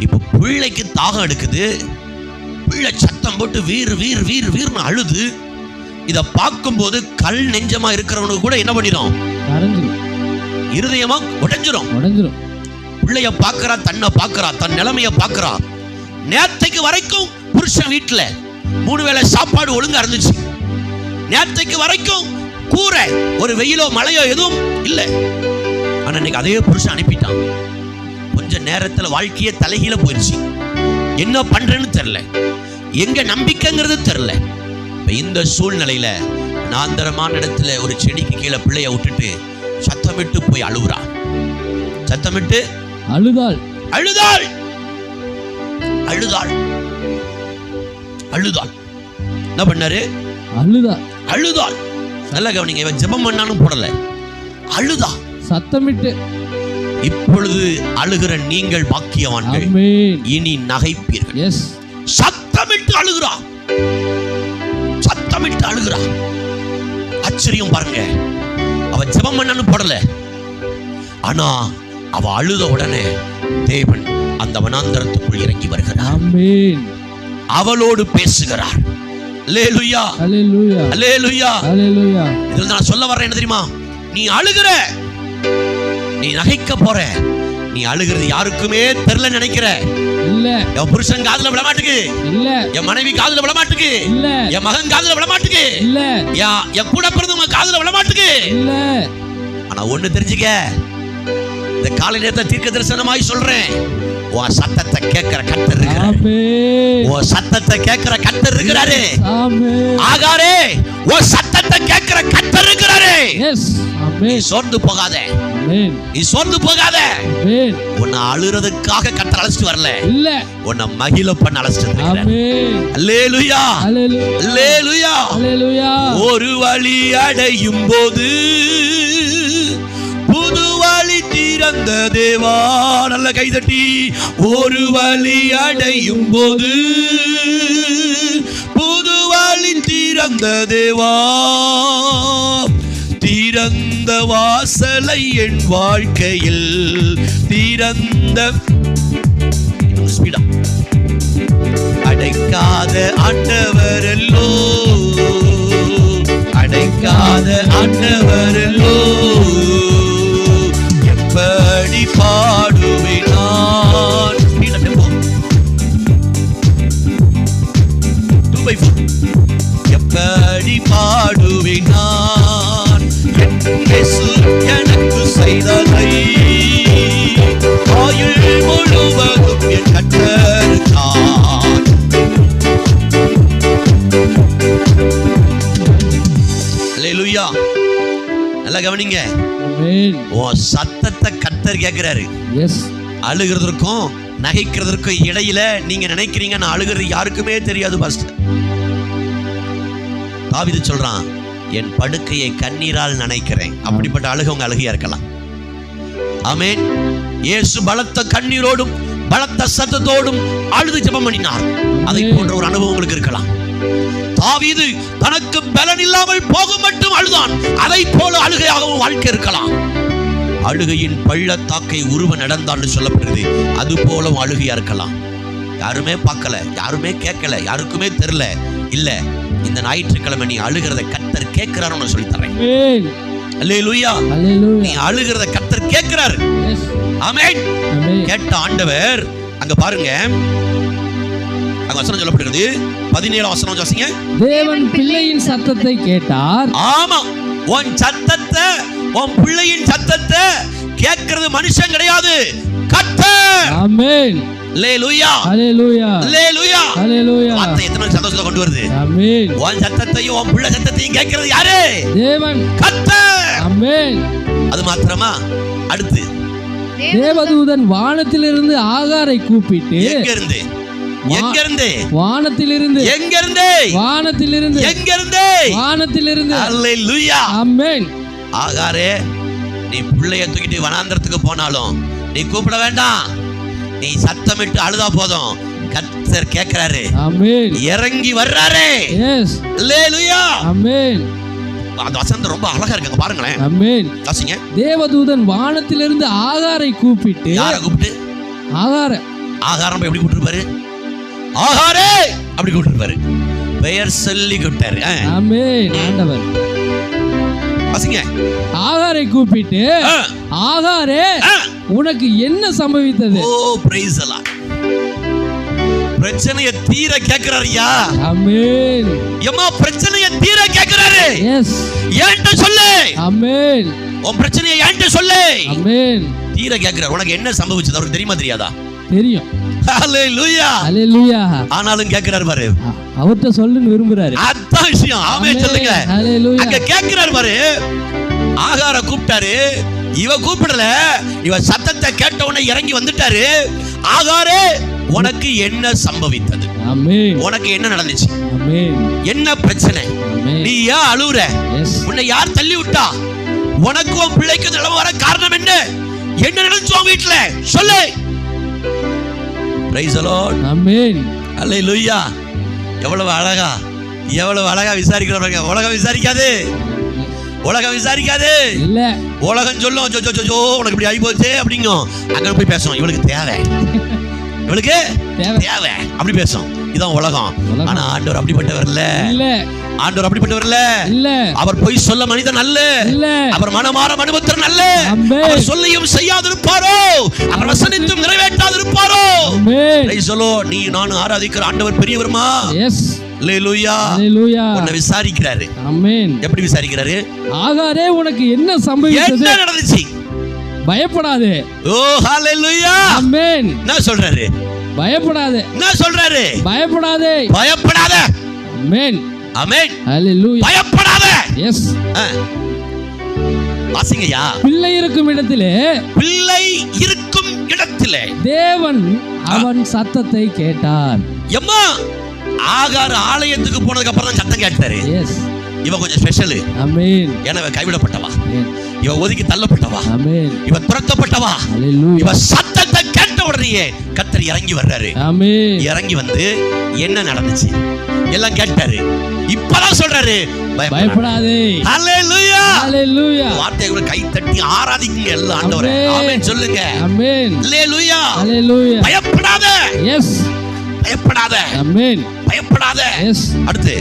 Speaker 1: இப்ப பிள்ளைக்கு தாகம் எடுக்குது. பிள்ளை சத்தம் போட்டு வீர் வீர் வீர் வீர்னு அழுது. இத பார்க்கும்போது கல் நெஞ்சமா இருக்கிறவனுக்கு கூட என்ன பண்ணிடும்? இருதயமா உடைஞ்சிரும். பிள்ளைய பார்க்கறா, தன்னை பார்க்கறா, தன் நிலைமைய பார்க்கறா. நேத்தைக்கு வரைக்கும் புருஷன் வீட்டுல 3 வேளை சாப்பாடு ஒழுங்கா இருந்துச்சு. நேத்தைக்கு வரைக்கும் கூரை, ஒரு வெயிலோ மழையோ எதுவும் இல்லை. ஆனா இன்னைக்கு அதே புருஷன் அனுப்பிட்டான். கொஞ்ச நேரத்துல வாழ்க்கையே தலைகீழ போயிடுச்சு. என்ன பண்றேன்னு தெரியல, எங்க நம்பிக்கைங்கிறது தெரியல. இந்த சூழ்நிலையில நாந்தரமான இடத்துல ஒரு செடிக்கு கீழே பிள்ளைய விட்டுட்டு சத்தமிட்டு போய் அழுகுறா. சத்தமிட்டு அழுதாள். என்ன பண்ணாரு? அழுதாள். நல்லா கவனிங்க, இவன் ஜெபம் பண்ணாலும் போடல, அழுதா
Speaker 3: சத்தமிட்டு.
Speaker 1: இப்பொழுது அழுகிற நீங்கள் பாக்கியவான்கள், இனி நகைப்பீர்கள். சத்தமிட்டு அழுகிறா. ஆச்சரியம் பாருங்க, அவ ஜெபம் பண்ணாலும் போடல, ஆனா அவ அழுத உடனே தேவன் அந்த வனாந்தரத்துக்குள் இறங்கி வருகிறார். அவளோடு பேசுகிறார். அல்லேலூயா, அல்லேலூயா, அல்லேலூயா, அல்லேலூயா. இதில் நான் சொல்ல வர்றேன் என்ன தெரியுமா? நீ அழுகிற, நீ நகைக்க போற, நீ அழுகிறது யாருக்குமே தெரியல நினைக்கிற. இல்ல, என் புருஷன் காதுல விழ மாட்டுக்கு. இல்ல, என் மனைவி காதுல விழ மாட்டுக்கு. இல்ல, என் மகன் காதுல விழ மாட்டுக்கு. இல்ல, என் கூட பிறந்தவங்க காதுல விழ மாட்டுக்கு. இல்ல, ஆனா ஒண்ணு தெரிஞ்சுக்க, இந்த காலை நேரத்தை தீர்க்க தரிசனமாய் சொல்றேன், உன் சத்தத்தை கேட்கிற கர்த்தர் இருக்கிறாரு. உன் சத்தத்தை கேட்கிற கர்த்தர் இருக்கிறாரு. ஆகாரே, உன் சத்தத்தை கேட்கிற கர்த்தர் இருக்கிறாரு. நீ சோர்ந்து போகாத, நீ சோர்ந்து போகாத. உன்னை அழுறதுக்காக கர்த்தர் அழைச்சிட்டு வரல, இல்ல, உன்னை மகிழ பண்ண அழைச்சிட்டு இருக்கிறார். அல்லேலூயா, அல்லேலூயா, அல்லேலூயா. ஒரு வழி அடையும் போது புது வழி திறந்த தேவா. நல்ல கைதட்டி. ஒரு வழி அடையும் போது புது வழி திறந்த தேவா. திறந்த வாசலை என் வாழ்க்கையில் திறந்த அடைக்காத ஆண்டவரல்லோ, அடைக்காத ஆண்டவரல்லோ. எப்படி பாடுவேன் நான்? எப்படி பாடுவேன் நான் எனக்கு செய்ததை? ஆயுள் முழுவதும் என் கர்த்தருக்காய் கவனிங்க,
Speaker 3: ஆமென்.
Speaker 1: உன் சத்தத்தை கர்த்தர் கேட்கிறாரு.
Speaker 3: எஸ்.
Speaker 1: அழுகிறதற்கும் நகைக்கிறதற்கும் இடையில நீங்க நினைக்கிறீங்க நான் அழுகிறது யாருக்குமே தெரியாது பாஸ்டர். தாவீது சொல்றான், என் படுக்கையை கண்ணீரால் நனைக்கிறேன். அப்படிப்பட்ட அழுக உங்க அழுகையா இருக்கலாம். ஆமென். இயேசு பலத்த கண்ணீரோடும் பலத்த சத்தத்தோடும் அழுது ஜெபம் பண்ணினார். அதை போன்ற ஒரு அனுபவம் உங்களுக்கு இருக்கலாம். தாவீது தனக்கு பலன் இல்லாமல் போகும் மட்டும் அழுதான். அதை போல அழுகையாகவும் வாழ்க்கை இருக்கலாம். அழுகையின் பள்ளத்தாக்கை உருவ நடந்தான்னு சொல்லப்படுகிறது. அது போல அழுகையா இருக்கலாம். யாருமே பார்க்கல, யாருமே கேட்கல, யாருக்குமே தெரியல. இல்ல, இந்த ஞாயிற்றுக்கிழமை நீ அழுகிறத கர்த்தர் கேட்கிறாருன்னு சொல்லி தரேன். அல்லேலூயா. நீ அழுகிறத கர்த்தர் கேட்கிறாரு. ஆமென். கேட்ட ஆண்டவர் அங்க பாருங்க, அங்க வசனம் சொல்லப்படுகிறது 17 வசனம் வாசிங்க.
Speaker 3: தேவன் பிள்ளையின் சத்தத்தை கேட்டார்.
Speaker 1: ஆமா, உன் சத்தத்தை, உன் பிள்ளையின் சத்தத்தை கேட்கிறது மனுஷன் கிடையாது, கர்த்தர்.
Speaker 3: ஆமென்.
Speaker 1: அல்லேலூயா.
Speaker 3: அல்லேலூயா.
Speaker 1: அல்லேலூயா.
Speaker 3: அல்லேலூயா.
Speaker 1: வார்த்தை எத்தனை சந்தோஷத்தை கொண்டு வருது.
Speaker 3: ஆமென்.
Speaker 1: உன் சத்தத்தையும் உன் பிள்ளை சத்தத்தையும் கேட்கிறது யாரு?
Speaker 3: தேவன்,
Speaker 1: கர்த்தர்.
Speaker 3: ஆமென்.
Speaker 1: அது மாத்திரமா, அடுத்து
Speaker 3: தேவதூதன் வானத்திலிருந்து ஆகாரை கூப்பிட்டு,
Speaker 1: எங்க இருந்து? எங்க இருந்து?
Speaker 3: வானத்திலிருந்து.
Speaker 1: எங்க இருந்து?
Speaker 3: வானத்திலிருந்து.
Speaker 1: எங்க இருந்து?
Speaker 3: வானத்திலிருந்து.
Speaker 1: அல்லேலூயா.
Speaker 3: ஆமென்.
Speaker 1: ஆகாரே, நீ பிள்ளைய தூக்கிட்டு வனாந்தரத்துக்கு போனாலும் நீ கூப்பிட வேண்டாம். நீ சத்தமிட்டு அழுதா போதும், கர்த்தர் கேட்கிறாரு.
Speaker 3: ஆமென்.
Speaker 1: இறங்கி வர்றாரு.
Speaker 3: எஸ்.
Speaker 1: அல்லேலூயா.
Speaker 3: ஆமென்.
Speaker 1: அந்த வசனம் ரொம்ப அழகா இருக்குங்க, பாருங்களேன்.
Speaker 3: ஆமென்.
Speaker 1: வாசிங்க.
Speaker 3: தேவதூதன் வானத்திலிருந்து ஆகாரை கூப்பிட்டு.
Speaker 1: யாரை கூப்பிட்டு?
Speaker 3: ஆகார.
Speaker 1: ஆகாரம் எப்படி கூப்பிட்டுருப்பாரு? ஆகாரே அப்படி கூப்பிட்டுருப்பாரு. பெயர் சொல்லி கூப்பிட்டாரு.
Speaker 3: ஆமென். ஆண்டவர்
Speaker 1: வாசிங்க.
Speaker 3: ஆகாரை கூப்பிட்டு, ஆகாரே, உனக்கு என்ன சம்பவித்தது?
Speaker 1: ஓ, பிரைஸ் அல்லாஹ். பிரச்சனையை தீர கேட்கிறாருயா.
Speaker 3: ஆமென்.
Speaker 1: எம்மா, பிரச்சனையை தீர கேட்கிறாரு.
Speaker 3: எஸ்.
Speaker 1: ஏன்ட்ட சொல்லு.
Speaker 3: ஆமென்.
Speaker 1: உன் பிரச்சனையை ஏன்ட்ட சொல்லு.
Speaker 3: ஆமென்.
Speaker 1: தீர கேட்கிறார். உனக்கு என்ன சம்பவிச்சது அவருக்கு தெரியுமா தெரியாதா?
Speaker 3: தெரியும்.
Speaker 1: ஹalleluya.
Speaker 3: ஹalleluya.
Speaker 1: ஆனாலும் கேட்கிறார் பாரு.
Speaker 3: அவர்ட்ட சொல்லுன்னு விரும்புறாரு.
Speaker 1: அதான் விஷயம். ஆமென் சொல்லுங்க.
Speaker 3: ஹalleluya.
Speaker 1: அங்க கேட்கிறார் பாரு. ஆகார கூப்பிட்டாரு. இவ கூப்பிடல. இவ சத்தத்தை கேட்ட உடனே இறங்கி வந்துட்டாரு. ஆகாரே, உனக்கு என்ன சம்பவித்தது?
Speaker 3: ஆமென்.
Speaker 1: உனக்கு என்ன நடந்துச்சு?
Speaker 3: ஆமென்.
Speaker 1: என்ன பிரச்சனை?
Speaker 3: ஆமென்.
Speaker 1: நீ ஏன் அழுவுற?
Speaker 3: எஸ்.
Speaker 1: உன்னை யார் தள்ளி விட்டா? உனக்கு உன் பிள்ளைக்கு நிலைமை வர காரணம் என்ன? என்ன நடந்துச்சு உன் வீட்டுல? சொல்லு. Praise the Lord.
Speaker 3: Amen.
Speaker 1: Hallelujah. எவ்வளவு அழகா, எவ்வளவு அழகா விசாரிக்கிறவங்க. உலகம் விசாரிக்காது. உலகம் விசாரிக்காது.
Speaker 3: இல்ல.
Speaker 1: உலகம் சொல்லும், ஜோ ஜோ ஜோ ஜோ உனக்கு இப்படி ஆகி போச்சு அப்படிங்கும். அங்க போய் பேசும், இவளுக்கு தேவை, இவளுக்கு தேவை அப்படி பேசும். இதான் உலகம். ஆனா ஆண்டவர் அப்படிப்பட்டவர் இல்ல. இல்ல. ஆண்டவர் அப்படிப்பட்டவர் இல்ல. இல்ல. அவர் போய் சொல்ல மனிதன் அல்ல. இல்ல. அவர் மனமாற மனுபுத்திரன் அல்ல. அவர் சொல்லியும் செய்யாதிருப்பாரோ, அவர் வசனித்தும் நிறைவேற்றாதிருப்பாரோ. Price the Lord. நீ நான் ஆராதிக்கிற ஆண்டவர் பெரியவர்மா. எஸ். அல்லேலூயா. அல்லேலூயா. உன்னை விசாரிக்கிறாரு. ஆமென். எப்படி விசாரிக்கிறாரு? ஆகாரே, உனக்கு என்ன சம்பவித்தது? என்ன நடந்துச்சு? பயப்படாதே. ஓ, ஹalleluya. ஆமென். என்ன சொல்றாரு? பயப்படாதே. என்ன சொல்றாரு? பயப்படாதே. பயப்படாதே. ஆமென். ஆமென். ஹalleluya. பயப்படாதே. எஸ். வாசிங்கயா. பிள்ளை இருக்கும் இடத்திலே, பிள்ளை இருக்கும் இடத்திலே தேவன் அவன் சத்தத்தை கேட்டார். எம்மா, ஆகார் ஆலயத்துக்கு போனதுக்கு அப்புறம் தான் சத்தம் கேட்டாரு. எஸ். இவ கொஞ்சம் ஸ்பெஷல். ஆமென். எனவே கைவிடப்பட்டவா, இவ ஒதுக்கி தள்ளப்பட்டவா, ஆமென். இவ துரத்தப்பட்டவா. ஹalleluya. இவ சத்தத்தை கேட்ட உடனே கர்த்தர் இறங்கி வர்றாரு. ஆமென். இறங்கி வந்து என்ன நடந்துச்சு எல்லாம் கேட்டாரு. இப்பதான் சொல்றாரு, பயப்படாதே. ஹalleluya. ஹalleluya. வார்த்தைகளை கை தட்டி ஆராதிங்க எல்லாம் ஆண்டவரே. ஆமென் சொல்லுங்க. ஆமென். ஹalleluya. ஹalleluya. பயப்படாதே. எஸ். பயப்படாதே. ஆமென். பயப்படாதே. எஸ். அடுத்து,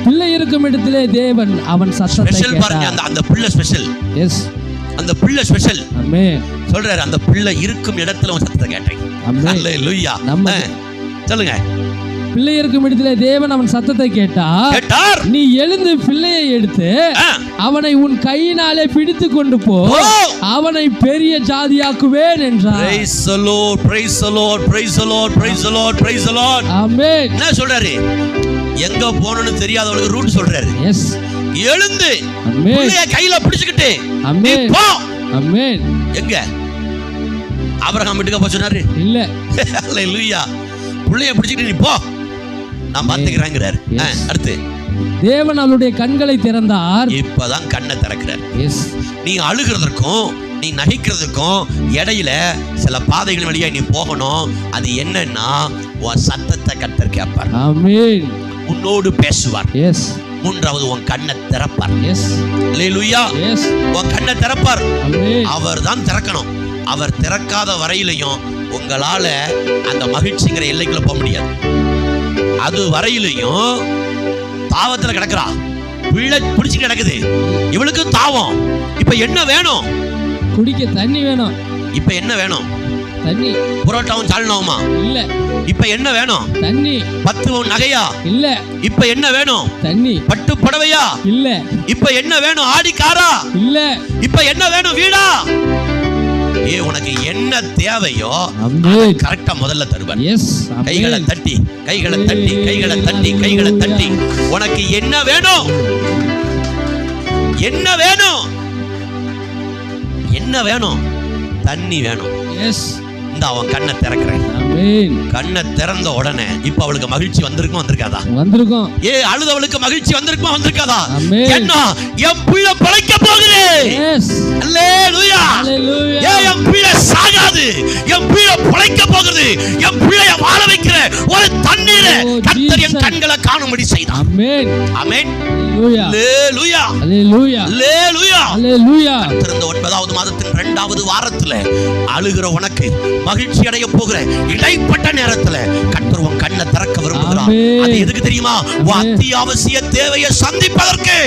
Speaker 1: பிள்ளை இருக்கும் இடத்திலே தேவன் அவன் சத்தத்தை கேட்டார். பாருங்க, அந்த பிள்ளை ஸ்பெஷல். எஸ். அந்த பிள்ளை ஸ்பெஷல். ஆமென். சொல்றாரு, அந்த பிள்ளை இருக்கும் இடத்துல அவன் சத்தத்தை கேட்டேன். ஆமென். ஹalleluya. சொல்லுங்க. பிள்ளை இருக்கும் இடத்திலே தேவன் அவன் சத்தத்தை கேட்டார். நீ எழுந்து பிள்ளையை எடுத்து அவனை உன் கையினாலே பிடித்து கொண்டு போ, அவனை பெரிய ஜாதியாக்குவேன் என்றார். Praise the Lord, praise the Lord, praise the Lord, praise the Lord, praise the Lord. ஆமென். என்ன சொல்றாரு? எங்க போறன்னு தெரியாதவங்களுக்கு ரூட் சொல்றாரு. எஸ். எழுந்து
Speaker 3: ஆமென்.
Speaker 1: புள்ளைய கையில பிடிச்சுக்கிட்டு நீ
Speaker 3: ஆமென்.
Speaker 1: போ.
Speaker 3: ஆமென்.
Speaker 1: எங்க ஆபிரகாம் வீட்டுக்கு போக சொன்னாரு?
Speaker 3: இல்ல.
Speaker 1: ஹல்லேலூயா. புள்ளைய பிடிச்சிட்டு நீ போ, நான் பாத்துக்கிறேங்கிறாரு. அடுத்து
Speaker 3: தேவன் அவருடைய கண்களை திறந்தார்.
Speaker 1: இப்பதான் கண்ணை திறக்கிறார்.
Speaker 3: எஸ்.
Speaker 1: நீ அழுகிறதற்கும் நீ நகைக்கிறதுக்கும் இடையில சில பாதைகள் வழியா நீ போகணும். அது என்னன்னா உன் சத்தத்தை கர்த்தர் கேட்பார்.
Speaker 3: ஆமென்.
Speaker 1: உன்னோடு பேசுவார்.
Speaker 3: எஸ்.
Speaker 1: மூன்றாவது உன் கண்ணை திறப்பார்.
Speaker 3: எஸ்.
Speaker 1: ஹல்லேலூயா.
Speaker 3: எஸ்.
Speaker 1: உன் கண்ணை திறப்பார்.
Speaker 3: ஆமென்.
Speaker 1: அவர் தான் திறக்கணும். அவர் திறக்காத வரையிலையும் உங்களால அந்த மகிழ்ச்சிங்கிற எல்லைக்குள்ள போக முடியாது. அது வரையிலையும் தாவத்துல கிடக்குறா, பிள்ளை பிடிச்சு கிடக்குது, இவளுக்கு தாவம். இப்ப என்ன வேணும்?
Speaker 3: குடிக்க தண்ணி வேணும்.
Speaker 1: இப்ப என்ன வேணும்?
Speaker 3: தண்ணி.
Speaker 1: புரோட்டாவும் சால்னாவுமா?
Speaker 3: இல்ல.
Speaker 1: இப்ப என்ன வேணும்?
Speaker 3: தண்ணி.
Speaker 1: 10 நகையா?
Speaker 3: இல்ல.
Speaker 1: இப்ப என்ன வேணும்?
Speaker 3: தண்ணி.
Speaker 1: பட்டு புடவையா?
Speaker 3: இல்ல.
Speaker 1: இப்ப என்ன வேணும்? ஆடி காரா?
Speaker 3: இல்ல.
Speaker 1: இப்ப என்ன வேணும்? வீடா? உனக்கு என்ன தேவையோ கரெக்டா முதல்ல தருவார். கைகளை தட்டி கைகளை தட்டி கைகளை தட்டி கைகளை தட்டி உனக்கு என்ன வேணும்? என்ன வேணும்? என்ன வேணும்? தண்ணி வேணும். இந்த அவன் கண்ணை திறக்கிறேன். கண்ணை திறந்த உடனே இப்ப அவளுக்கு மகிழ்ச்சி வந்திருக்கும், வந்திருக்காதா?
Speaker 3: வந்திருக்கும்.
Speaker 1: அழுதவளுக்கு மகிழ்ச்சி வந்திருக்குமா, வந்திருக்காதா? என்ன என் பிள்ளை பிழைக்க போகுது. அல்லேலூயா. என் பிள்ளை சாகாது, என் பிள்ளை பிழைக்க போகுது, என் பிள்ளைய வாழ வைக்கிற ஒரு தண்ணீரை கர்த்தர் என் கண்களை காணும்படி செய்தார். ஆமென். ஆமென். அல்லேலூயா. அல்லேலூயா. அல்லேலூயா. அல்லேலூயா. கர்த்தர் இந்த 9வது மாதத்தின் 2வது வாரத்துல அழுகிற உனக்கு மகிழ்ச்சி அடைய போகிற இடைப்பட்ட நேரத்துல கர்த்தர் உன் கண்ணை திறக்க விரும்புகிறார். அது எதுக்கு தெரியுமா? உன் அத்தியாவசிய தேவையை சந்திப்பதற்கு.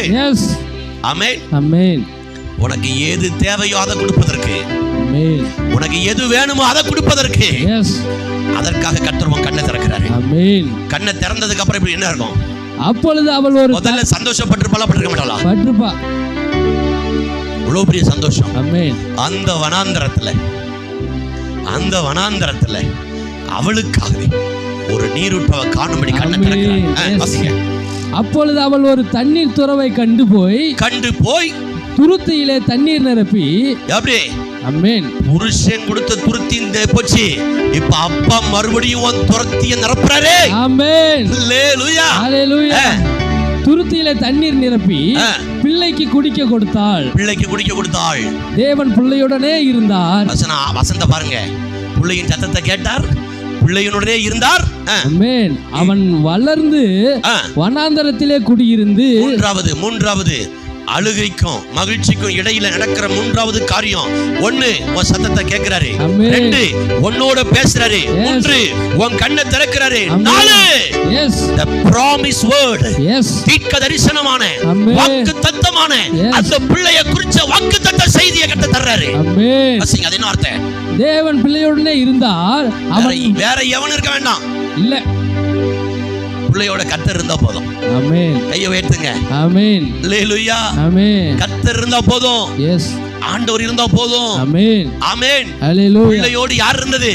Speaker 1: ஆமென். ஆமென். உனக்கு எது தேவையோ அதை கொடுப்பதற்கு, உனக்கு எது வேணுமோ அதை கொடுப்பதற்கு, அதற்காக கர்த்தர் உன் கண்ணை திறக்கிறார். ஆமென். கண்ணை திறந்ததுக்கு அப்புறம் இப்படி என்ன இருக்கும்?
Speaker 3: அப்பொழுது அவள் ஒரு
Speaker 1: முதல்ல சந்தோஷப்பட்டிருப்பாளா, பட்டிருக்க மாட்டாளா?
Speaker 3: பட்டிருப்பா.
Speaker 1: இவ்வளவு பெரிய சந்தோஷம்.
Speaker 3: ஆமென்.
Speaker 1: அந்த வனாந்தரத்துல அவளுக்காகவே ஒரு நீரூற்றவை காணும்படி கண்ணை திறக்கிறார்.
Speaker 3: அப்பொழுது அவள் ஒரு தண்ணீர் துறவை கண்டு போய் துருத்தியிலே தண்ணீர் நிரப்பி. அப்படி. ஆமென். புருஷன் கொடுத்த துருத்தி போச்சு, இப்ப அப்பா மறுபடியும் துருத்தியை நிரப்புறாரே. ஆமென். அல்லேலூயா. அல்லேலூயா. துருத்தியிலே தண்ணீர் நிரப்பி பிள்ளைக்கு குடிக்க கொடுத்தாள். பிள்ளைக்கு குடிக்க கொடுத்தாள். தேவன் பிள்ளையுடனே இருந்தார். வசந்த பாருங்க, பிள்ளையின் சத்தத்தை கேட்டார், பிள்ளையுடனே இருந்தார். ஆமென். அவன் வளர்ந்து வனாந்தரத்திலே குடியிருந்து. மூன்றாவது அழுகைக்கும் மகிழ்ச்சிக்கும் இடையில நடக்கிற 3வது காரியம், 1 உன் சத்தத்தை கேட்கிறாரு, 2 உன்னோட பேசுறாரு, 3 உன் கண்ணை திறக்கிறாரு, 4 the promise word, தீர்க்க தரிசனமான வாக்குத்தத்தமான அந்த பிள்ளைய குறிச்ச வாக்குத்தத்த செய்தியை கட்ட தர்றாரு. ஆமென். அது என்ன அர்த்தம்? தேவன் பிள்ளையோடனே இருந்தார். அவன் வேற எவனும் இருக்க வேண்டாம். இல்ல, பிள்ளையோட கர்த்தர் இருந்தா போதும். ஆமென். கையை உயர்த்துங்க. ஆமென். அல்லேலூயா. ஆமென். கர்த்தர் இருந்தா போதும். எஸ். ஆண்டவர் இருந்தா போதும். ஆமென். ஆமென். அல்லேலூயா. பிள்ளையோடு யார் இருந்தது?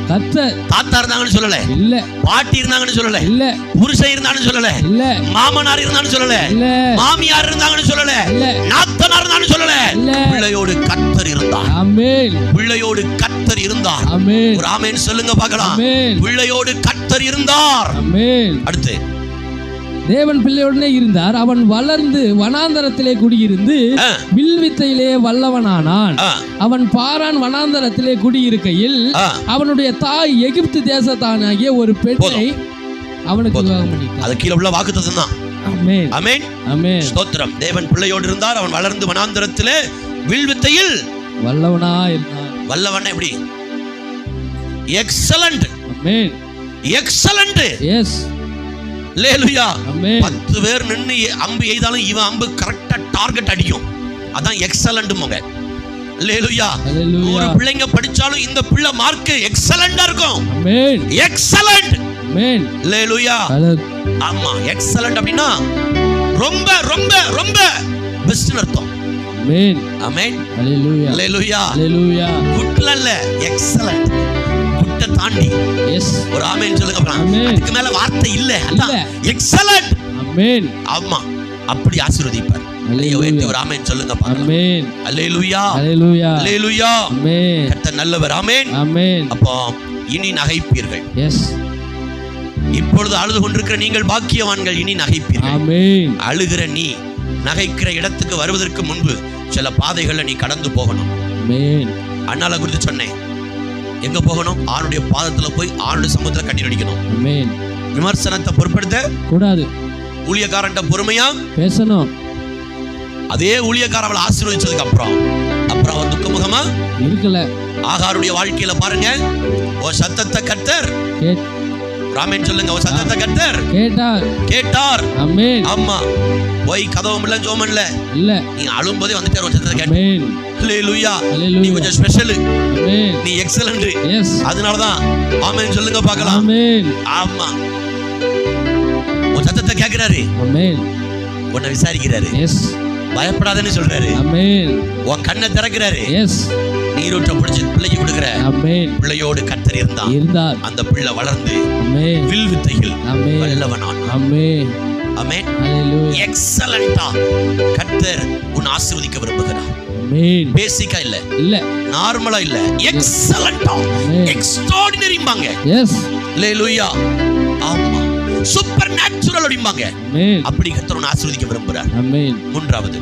Speaker 3: கர்த்தர். தாத்தா இருந்தாங்கன்னு சொல்லல. இல்ல. பாட்டி இருந்தாங்கன்னு சொல்லல. இல்ல. புருஷன் இருந்தாங்கன்னு சொல்லல. இல்ல. மாமனார் இருந்தாங்கன்னு சொல்லல. இல்ல. மாமியார் இருந்தாங்கன்னு சொல்லல. இல்ல. நாத்தனார் இருந்தாங்கன்னு சொல்லல. இல்ல. பிள்ளையோடு கர்த்தர் இருந்தார். ஆமென். பிள்ளையோடு கர்த்தர் இருந்தார். ஆமென். ஒரு ஆமென் சொல்லுங்க பார்க்கலாம். ஆமென். பிள்ளையோடு கர்த்தர் இருந்தார். ஆமென். அடுத்து தேவன் பிள்ளையோடனே இருந்தார். அவன் வளர்ந்து வனாந்தரத்திலே குடியிருந்து வில்வித்தையிலே வல்லவனானான். அவன் பாரான் வனாந்தரத்திலே குடியிருக்கையில் அவனுடைய தாய் எகிப்து தேசத்தானாகிய ஒரு பெண்ணை அவனுக்கு விவாகம் பண்ணினாள். அது கீழ உள்ள வாக்குத்தத்தம் தான். ஆமென். ஆமென். ஆமென். ஸ்தோத்திரம். தேவன் பிள்ளையோடு இருந்தார். அவன் வளர்ந்து வனாந்தரத்திலே வில்வித்தையில் வல்லவனா இருந்தான். வல்லவன் எப்படி? எக்ஸலென்ட். ஆமென். எக்ஸலென்ட். எஸ். அல்லேலூயா. 10 பேர் நின்னு அம்பு எய்தாலும் இவன் அம்பு கரெக்டா டார்கெட் அடிக்கும். அதான் எக்ஸலென்ட் மக. அல்லேலூயா. ஒரு பிள்ளைங்க படிச்சாலும் இந்த பிள்ளை மார்க் எக்ஸலென்ட்டா இருக்கும். ஆமென். எக்ஸலென்ட். ஆமென். அல்லேலூயா. ஆமா, எக்ஸலென்ட் அப்படினா ரொம்ப ரொம்ப ரொம்ப பெஸ்ட்னு அர்த்தம். ஆமென். ஆமென். அல்லேலூயா. அல்லேலூயா. அல்லேலூயா. குட்ல இல்ல, எக்ஸலென்ட். குட்ட தாண்டி. எஸ். ஒரு ஆமென் சொல்லுங்க பாருங்க. அதுக்கு மேல வார்த்தை இல்ல. அதான் எக்ஸலென்ட். ஆமென். ஆமா, அப்படி ஆசீர்வதிப்பார்.
Speaker 1: உயர்த்தி ஒரு ஆமென் சொல்லுங்க பார்க்கலாம்.
Speaker 3: ஆமென்.
Speaker 1: அல்லேலூயா.
Speaker 3: அல்லேலூயா.
Speaker 1: அல்லேலூயா.
Speaker 3: ஆமென்.
Speaker 1: கர்த்தர் நல்லவர். ஆமென்.
Speaker 3: ஆமென்.
Speaker 1: அப்போ இனி நகைப்பீர்கள்.
Speaker 3: எஸ்.
Speaker 1: இப்பொழுது அழுது கொண்டிருக்கிற நீங்கள் பாக்கியவான்கள், இனி நகைப்பீர்கள்.
Speaker 3: ஆமென்.
Speaker 1: அழுகிற நீ நகைக்கிற இடத்துக்கு வருவதற்கு முன்பு சில பாதைகளை நீ கடந்து போகணும்.
Speaker 3: ஆமென்.
Speaker 1: அண்ணால குறித்து சொன்னேன், எங்க போகணும்? ஆணுடைய பாதத்துல போய் ஆணுடைய சமூகத்துல கண்ணீர் அடிக்கணும்.
Speaker 3: ஆமென்.
Speaker 1: விமர்சனத்தை பொருட்படுத்த கூடாது. ஊழியக்காரன்ட்ட பொறுமையா பேசணும். அதே ஊழியக்காரன் அவளை ஆசீர்வதிச்சதுக்கு அப்புறம் அவன் துக்கமுகமா இருக்கல. ஆகாருடைய வாழ்க்கையில பாருங்க, ஓ சத்தத்தை கர்த்தர் ராமேன் சொல்லுங்க, ஓ சத்தத்தை கர்த்தர் கேட்டார். ஆமென். ஆமா, போய் கதவும் இல்ல ஜோமன் இல்ல, நீ அழும்போதே வந்துட்டார். ஒரு சத்தத்தை கேட்டு. ஆமென். ஹல்லேலூயா. நீ கொஞ்சம் ஸ்பெஷல், நீ எக்ஸலென்ட். எஸ். அதனால தான் ஆமென் சொல்லுங்க பார்க்கலாம். ஆமென். ஆமா, ஒரு சத்தத்தை கேக்குறாரு. ஆமென். உன்னை விசாரிக்கிறாரு. எஸ். பயப்படாதன்னு சொல்றாரு. ஆமென். உன் கண்ணை திறக்கிறாரு. எஸ். நீரோட்ட பிடிச்சு பிள்ளைக்கு கொடுக்கிற. ஆமென். பிள்ளையோடு கர்த்தர் இருந்தார். அந்த பிள்ளை வளர்ந்து ஆமென் வில் வித்தைகள் வல்லவனானான். ஆமென். ஆமென். ஹல்லேலூயா. எக்ஸலென்ட்டா கர்த்தர் உன்னை ஆசீர்வதிக்க விரும்புகிறார். ஆமென். பேசிக்கா இல்ல நார்மலா இல்ல, எக்ஸலென்ட்டா, எக்ஸ்ட்ராஆர்டினரிம்பாங்க. எஸ். ஹல்லேலூயா. ஆமா, சூப்பர் நேச்சுரல் அப்படிம்பாங்க. ஆமென். அப்படி கர்த்தர் உன்னை ஆசீர்வதிக்க விரும்புகிறார். ஆமென். மூன்றாவது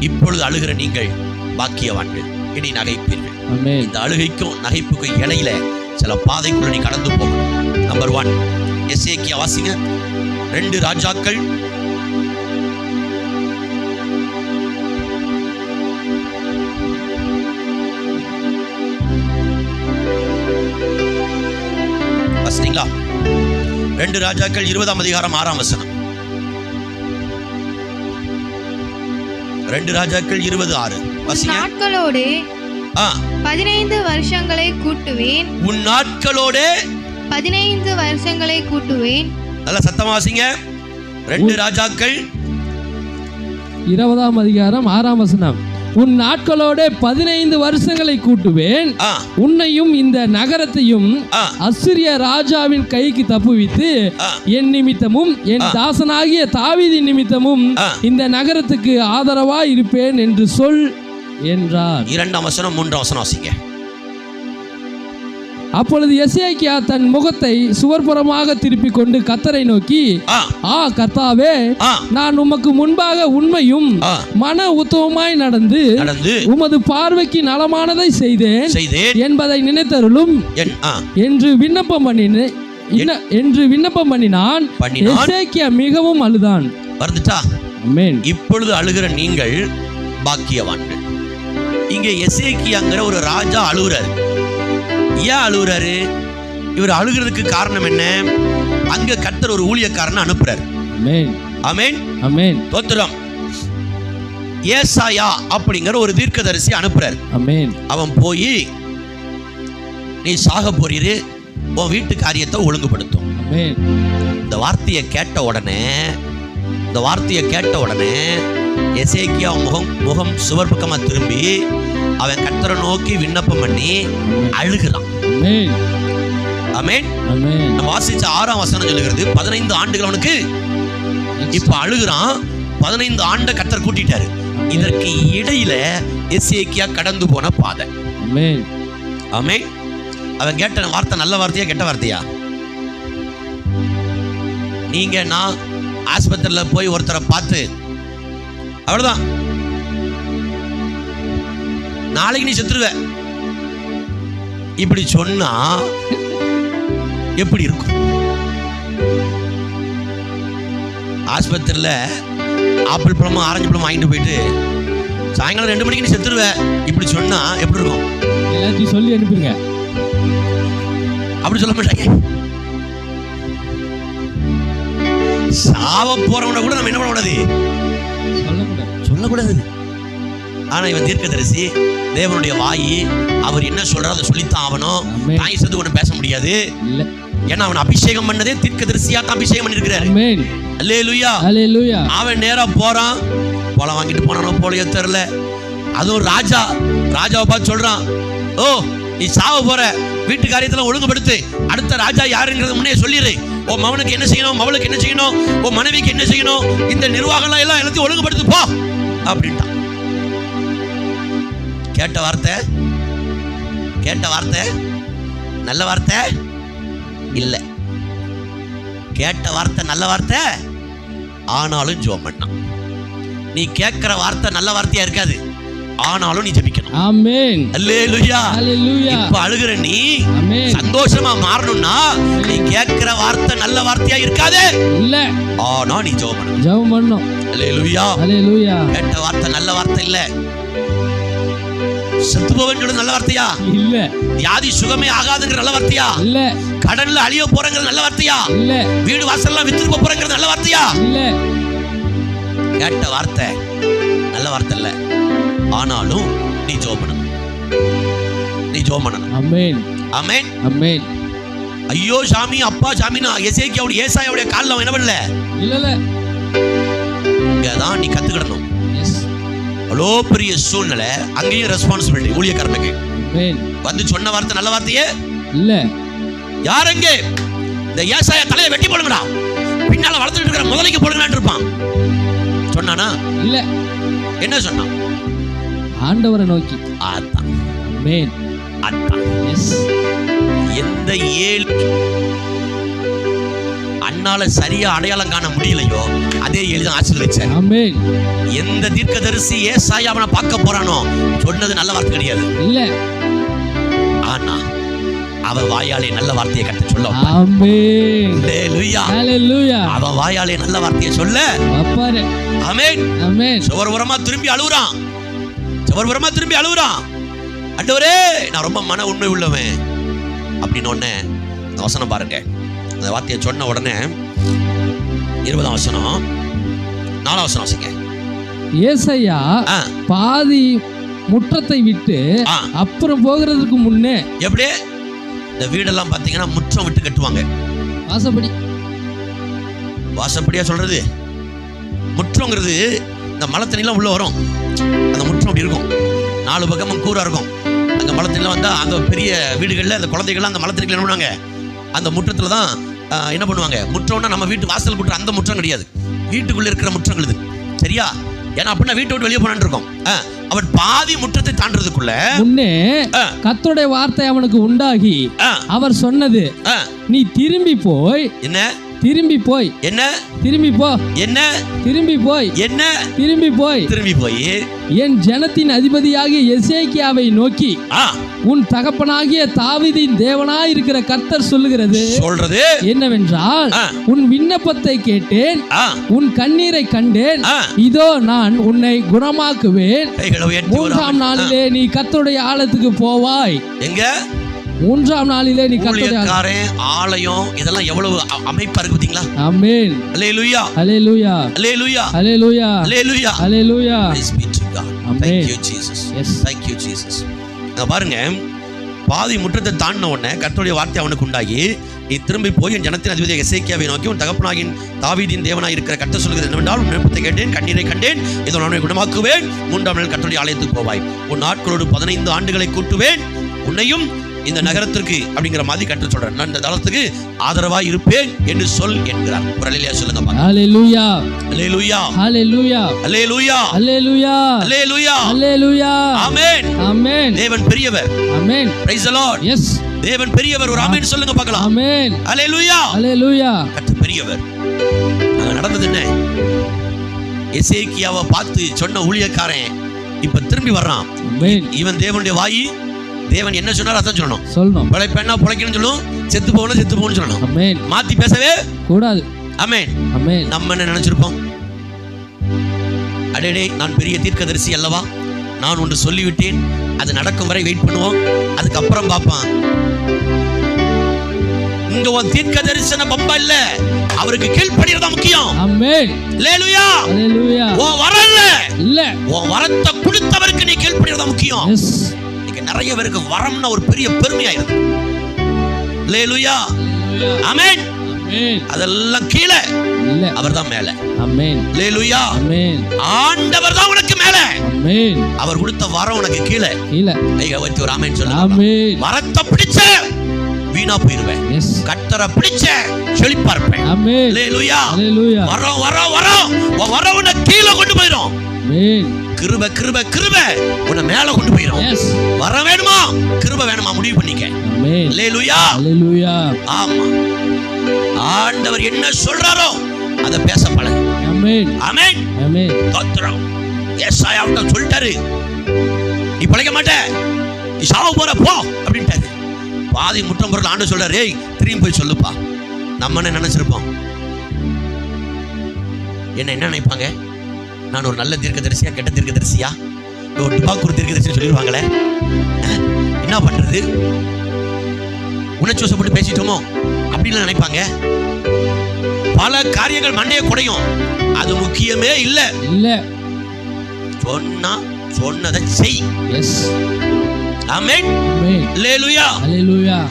Speaker 1: இப்பொழுது அழுகிற நீங்கள் பாக்கியவான்கள், இனி நகைப்பீர்கள். ஆமென். இந்த அழுகைக்கும் நகைப்புக்கும் இடையில சில பாதைக்குள்ள நீ கடந்து போகணும். நம்பர் 1, எசேக்கியா வாசிங்க. 2 ராஜாக்கள் 2 ராஜாக்கள் 20ஆம் அதிகாரம் 6ஆம் வசனம். 2 ராஜாக்கள் 20:6 வாசிங்க.
Speaker 2: நாட்களோடே 15 வருஷங்களை கூட்டுவேன்.
Speaker 1: உன் நாட்களோடே
Speaker 2: 15 வருஷங்களை கூட்டுவேன்.
Speaker 1: நல்ல சத்தமா வாசிங்க. 2 ராஜாக்கள்
Speaker 3: 20ஆம் அதிகாரம் 6ஆம் வசனம். உன் நாட்களோட 15 வருஷங்களை கூட்டுவேன், உன்னையும் இந்த நகரத்தையும் அஸ்ஸிரிய ராஜாவின் கைக்கு தப்புவித்து என் நிமித்தமும் என் தாசனாகிய தாவீதின் நிமித்தமும் இந்த நகரத்துக்கு ஆதரவா இருப்பேன் என்று சொல் என்றார்.
Speaker 1: 2ஆம் வசனம் 3ஆம் வசனம் வாசிங்க.
Speaker 3: அப்பொழுது எசேக்கியா தன் முகத்தை சுவர்புறமாக திருப்பி கொண்டு கர்த்தரை நோக்கி, கர்த்தாவே, நான் உமக்கு முன்பாக உண்மையும் மன உத்தமமாய் நடந்து உமது பார்வைக்கு நலமானதை செய்தேன் என்பதை நினைத்தருளும் என்று விண்ணப்பம் பண்ணினான். எசேக்கியா மிகவும் அழுதான்.
Speaker 1: ஆமென். இப்பொழுது அழுகிற நீங்கள் பாக்கியவான்கள். இங்கே எசேக்கியாங்கிற ஒரு ராஜா அழுகிறார். ஏன் அழுகுறாரு? இவர் அழுகிறதுக்கு காரணம் என்ன? அங்க கர்த்தர் ஒரு ஊழியக்காரனை அனுப்புறார். ஆமென். ஆமென். ஆமென். தோத்திரம். ஏசாயா அப்படிங்கிற ஒரு தீர்க்கதரிசி அனுப்புறார். ஆமென். அவன் போய், நீ சாக போறீரு, உன் வீட்டு காரியத்தை ஒழுங்குபடுத்தும். ஆமென். இந்த வார்த்தையை கேட்ட உடனே எசேக்கியா முகம் சுவர் பக்கமா திரும்பி அவன் கர்த்தரை நோக்கி விண்ணப்பம் பண்ணி அழுகிறான். ஆமென். ஆமென். நம்ம வாசிச்ச 6ஆம் வசனம் சொல்லுகிறது 15 ஆண்டுகள் அவனுக்கு. இப்ப அழுகிறான். 15 ஆண்டை கர்த்தர் கூட்டிட்டாரு. இதற்கு இடையில எசேக்கியா கடந்து போன பாதை. ஆமென். ஆமென். அவன் கேட்ட வார்த்தை நல்ல வார்த்தையா கெட்ட வார்த்தையா? நீங்க நான் ஆஸ்பத்திரியில போய் ஒருத்தரை பார்த்து அவ்வளவுதான், நாளைக்கு நீ செத்துருவ, இப்படி சொன்னா எப்படி இருக்கும்? ஆஸ்பத்திரியில ஆப்பிள் பழமும் ஆரஞ்சு பழமும் வாங்கிட்டு போயிட்டு சாயங்காலம் 2 மணிக்கு நீ செத்துருவ இப்படி சொன்னா எப்படி இருக்கும்?
Speaker 3: எல்லாத்தையும் சொல்லி அனுப்புங்க.
Speaker 1: அப்படி சொல்ல மாட்டாங்க. சாவ போறவன கூட நம்ம என்ன பண்ணக்கூடாது? சொல்லக்கூடாது. ஆனா இவன் தீர்க்கதரிசி, தேவனுடைய வாயி, அவர் என்ன சொல்றாரோ அதை சொல்லித்தான் ஆகணும். தாய் சேர்த்து ஒண்ணு பேச முடியாது. ஏன்னா அவன் அபிஷேகம் பண்ணதே தீர்க்கதரிசியா தான் அபிஷேகம் பண்ணிருக்கிறாரு. ஆமென். அல்லேலூயா. அல்லேலூயா. அவன் நேரா போறான். பழம் வாங்கிட்டு போனானோ போலையோ தெரியல. அதுவும் ராஜாவை பார்த்து சொல்றான், ஓ நீ சாவ போற, வீட்டு காரியத்துல ஒழுங்குபடுத்து, அடுத்த ராஜா யாருங்கிறத முன்னே சொல்லிடு, உன் மகனுக்கு என்ன செய்யணும், மவளுக்கு என்ன செய்யணும், உன் மனைவிக்கு என்ன செய்யணும், இந்த நிர்வாகம் எல்லாம் எல்லாத்தையும் ஒழுங்குபடுத்து போ அப்படின்ட்டான். கேட்ட வார்த்தை நல்ல வார்த்தை இல்ல. கேட்ட வார்த்தை நல்ல வார்த்தை, ஆனாலும் ஜெபம் பண்ணான். நீ கேட்கிற வார்த்தை நல்ல வார்த்தையா இருக்காது, ஆனாலும் நீ ஜெபிக்கணும்.
Speaker 3: ஆமென்.
Speaker 1: அல்லேலூயா.
Speaker 3: அல்லேலூயா.
Speaker 1: இப்ப அழுகிற நீ
Speaker 3: ஆமென்.
Speaker 1: சந்தோஷமா மாறணும்னா நீ கேட்கிற வார்த்தை நல்ல வார்த்தையா இருக்காதே
Speaker 3: இல்ல,
Speaker 1: ஆனா நீ ஜெபம்
Speaker 3: பண்ணணும்.
Speaker 1: அல்லேலூயா.
Speaker 3: அல்லேலூயா.
Speaker 1: கேட்ட வார்த்தை நல்ல வார்த்தை இல்ல. செத்து போவேன் நல்ல வார்த்தையா
Speaker 3: இல்ல.
Speaker 1: வியாதி சுகமே ஆகாதுங்கிற நல்ல வார்த்தையா இல்ல. கடன்ல அழிய போறங்கிற நல்ல வார்த்தையா இல்ல. வீடு வாசல்லாம் வித்துட்டு போறங்கிற நல்ல வார்த்தையா இல்ல. கேட்ட வார்த்தை நல்ல வார்த்தை இல்ல, ஆனாலும் நீ ஜெபம் பண்ணணும். ஆமென். ஆமென். ஆமென். ஐயோ சாமி, அப்பா சாமினா ஏசாயாவுடைய கால்ல அவன் என்ன பண்ணல இல்ல. இங்கதான் நீ கத்துக்கிடணும். அவ்வளோ பெரிய சூழ்நிலை, அங்கேயும் ரெஸ்பான்சிபிலிட்டி ஊழியக்காரனுக்கு. வந்து சொன்ன வார்த்தை நல்ல வார்த்தையே இல்ல. யார் அங்கே இந்த ஏசாயா தலையை வெட்டி போடுங்கடா, பின்னால வளர்த்துட்டு இருக்கிற முதலைக்கு போடுங்களான்னு இருப்பான். சொன்னானா இல்ல. என்ன சொன்னான்? ஆண்டவரை நோக்கி. அதான். ஆமென். அதான். எஸ். எந்த அண்ணால சரியா அடையாளம் காண முடியலையோ அதே எழுத ஆசீர்வதிச்சார். ஆமென். எந்த தீர்க்கதரிசி ஏசாயா அவனை பார்க்க போறானோ சொன்னது நல்ல வார்த்தை கிடையாது இல்ல, ஆனா அவன் வாயாலே நல்ல வார்த்தையை கட்ட சொல்ல. ஆமென். அல்லேலூயா. அல்லேலூயா. அவன் வாயாலே நல்ல வார்த்தையை சொல்ல அப்பாரே. ஆமென். ஆமென். சுவர்வரமா திரும்பி அழுகுறான். ஆண்டவரே நான் ரொம்ப மன உண்மை உள்ளவன் அப்படின்னு உடனே இந்த வசனம் பாருங்க. அந்த வார்த்தையை சொன்ன உடனே 20ஆம் வசனம் 4ஆம் வசனம் வாசிங்க.
Speaker 3: ஏசாயா பாதி முற்றத்தை விட்டு அப்புறம் போகிறதுக்கு முன்னே,
Speaker 1: எப்படி இந்த வீடெல்லாம் பாத்தீங்கன்னா முற்றம் விட்டு கட்டுவாங்க. வாசப்படியா சொல்றது. முற்றம்ங்கிறது இந்த மழை தண்ணிலாம் உள்ள வரும், அந்த முற்றம் அப்படி இருக்கும், 4 பக்கமும் கூரா இருக்கும். அந்த மழை தண்ணிலாம் வந்தா அங்க பெரிய வீடுகள்ல அந்த குழந்தைகள்லாம் அந்த மழை தண்ணிகள் என்ன பண்ணுவாங்க, அந்த முற்றத்துல தான் என்ன பண்ணுவாங்க. முற்றம்னா நம்ம வீட்டு வாசல் முற்றம், அந்த முற்றம் கிடையாது, வீட்டுக்குள்ள இருக்கிற முற்றங்கள் இது. சரியா? ஏன்னா அப்படின்னா வீட்டை விட்டு வெளியே போனான்னு இருக்கும். அவன் பாதி முற்றத்தை தாண்டறதுக்குள்ள
Speaker 3: முன்னே கர்த்தருடைய வார்த்தை அவனுக்கு உண்டாகி அவர் சொன்னது, நீ திரும்பி போய் என்ன திரும்பி போய் என்ன திரும்பி போ என்ன திரும்பி போய் என்ன திரும்பி போய் என் ஜனத்தின் அதிபதியாகிய எசேக்கியாவை நோக்கி உன் தகப்பனாகிய தாவீதின் தேவனாய் இருக்கிற கர்த்தர் சொல்லுகிறது என்னவென்றால், உன் விண்ணப்பத்தை கேட்டேன், உன் கண்ணீரை கண்டேன், இதோ நான் உன்னை குணமாக்குவேன். 3ஆம் நாளிலே நீ கர்த்தருடைய ஆலயத்துக்கு போவாய். எங்க 3ஆம் நாளிலே நீ கர்த்தருடைய
Speaker 1: ஆலயம் இதெல்லாம் எவ்வளவு அமைப்பா இருக்கு பாத்தீங்களா? ஆமென். அல்லேலூயா.
Speaker 3: அல்லேலூயா.
Speaker 1: அல்லேலூயா.
Speaker 3: அல்லேலூயா.
Speaker 1: அல்லேலூயா.
Speaker 3: அல்லேலூயா.
Speaker 1: Praise be to God. Thank you Jesus. Yes. Thank you Jesus. பாருங்க, பாதி முற்றத்தை தாண்டின உடனே கர்த்தருடைய வார்த்தை அவனுக்கு உண்டாகி, நீ திரும்பி போய் என் ஜனத்தின் அதிபதியாக எசேக்கியாவை நோக்கி உன் தகப்பனாகிய தாவீதின் தேவனாய் இருக்கிற கர்த்தர் சொல்கிறது என்னவென்றால், உன் விண்ணப்பத்தை கேட்டேன், கண்ணீரை கண்டேன், இதோ நான் உன்னை குணமாக்குவேன். 3ஆம் நாள் கர்த்தருடைய ஆலயத்துக்கு போவாய். உன் நாட்களோடு 15 ஆண்டுகளை கூட்டுவேன், உன்னையும் இந்த நகரத்திற்கு அப்படிங்கிற மாதிரி கர்த்தர் சொல்றார், நான் இந்த தளத்துக்கு ஆதரவாய் இருப்பேன் என்று சொல் என்கிறார். ஒரு அல்லேலூயா சொல்லுங்க பாருங்க.
Speaker 3: அல்லேலூயா.
Speaker 1: அல்லேலூயா.
Speaker 3: அல்லேலூயா.
Speaker 1: அல்லேலூயா.
Speaker 3: அல்லேலூயா.
Speaker 1: அல்லேலூயா.
Speaker 3: அல்லேலூயா.
Speaker 1: ஆமென்.
Speaker 3: ஆமென்.
Speaker 1: தேவன் பெரியவர்.
Speaker 3: ஆமென்.
Speaker 1: Praise the Lord.
Speaker 3: Yes.
Speaker 1: தேவன் பெரியவர். ஒரு ஆமென் சொல்லுங்க பார்க்கலாம்.
Speaker 3: ஆமென்.
Speaker 1: அல்லேலூயா.
Speaker 3: அல்லேலூயா.
Speaker 1: கர்த்தர் பெரியவர். அங்க நடந்தது என்ன? எசேக்கியாவை பார்த்து சொன்ன ஊழியக்காரன் இப்ப திரும்பி வர்றான். இவன் தேவனுடைய வாயி, தேவன் என்ன சொன்னார் அதான் சொல்லணும். பிழைப்பேன்னா பிழைக்கணும்னு சொல்லணும், செத்து போகணும்னு சொல்லணும். ஆமென். மாத்தி பேசவே கூடாது. ஆமென். ஆமென். நம்ம என்ன நினைச்சிருப்போம்? அடேடே நான் பெரிய தீர்க்கதரிசி அல்லவா, நான் ஒன்று சொல்லிவிட்டேன், அது நடக்கும் வரை வெயிட் பண்ணுவோம், அதுக்கப்புறம் பார்ப்பான். இங்க உன் தீர்க்க தரிசன பம்பா இல்ல, அவருக்கு கீழ்ப்படிறது முக்கியம். ஆமென். அல்லேலூயா. அல்லேலூயா. உன் வரல்ல இல்ல, உன் வரத்தை கொடுத்தவருக்கு நீ கீழ்ப்படிறது முக்கியம். எஸ். இன்னைக்கு நிறைய பேருக்கு வரம்னா ஒரு பெரிய பெருமையா இருக்கு. அல்லேலூயா. ஆமென். ஆமென். அதெல்லாம் கீழே இல்ல, அவர்தான் மேல. ஆமென். அல்லேலூயா. ஆமென். ஆண்டவர் தான் உனக்கு மேல. ஆமென். அவர் கொடுத்த வரம் உனக்கு கீழே. கீழே. கையை வச்சு ஒரு ஆமென் சொல்லுங்க. ஆமென். வரத்தை பிடிச்ச வீணா போயிருவேன். கர்த்தரை பிடிச்ச செழிப்பா இருப்பேன். அல்லேலூயா. வரோம் வரோம் வரோம் வரவுன கீழே கொண்டு போயிரும். கிருபை கிருபை கிருபை உன்னை மேல கொண்டு போயிரும். வர வேணுமா கிருபை வேணுமா முடிவு பண்ணிக்க. அல்லேலூயா. ஆமா, ஆண்டவர் என்ன சொல்றாரோ அத பேச பழகு. ஆமென் ஆமென். தோத்திரம். ஏசாயாவுட்ட சொல்லிட்டாரு, நீ பிழைக்க மாட்ட, நீ சாவ போற போ அப்படின்ட்டாரு. பாதி முற்றம் பொருள் ஆண்டு சொல்றாரு, ஏய் திரும்பி போய் சொல்லுப்பா. நம்ம என்ன நினைச்சிருப்போம்? என்ன நினைப்பாங்க? நான் ஒரு நல்ல தீர்க்கதரிசியா கெட்ட தீர்க்கதரிசியா, ஒரு துபாக்கூர் தீர்க்கதரிசி சொல்லிடுவாங்களே, என்ன பண்றது? உணர்ச்சி வசப்பட்டு பேசிட்டோமோ அப்படின்னு நினைப்பாங்க. பல காரியங்கள் மண்டைய குடையும், அது முக்கியமே இல்ல. சொன்னா சொன்னதை செய். ஆமென். அல்லேலூயா.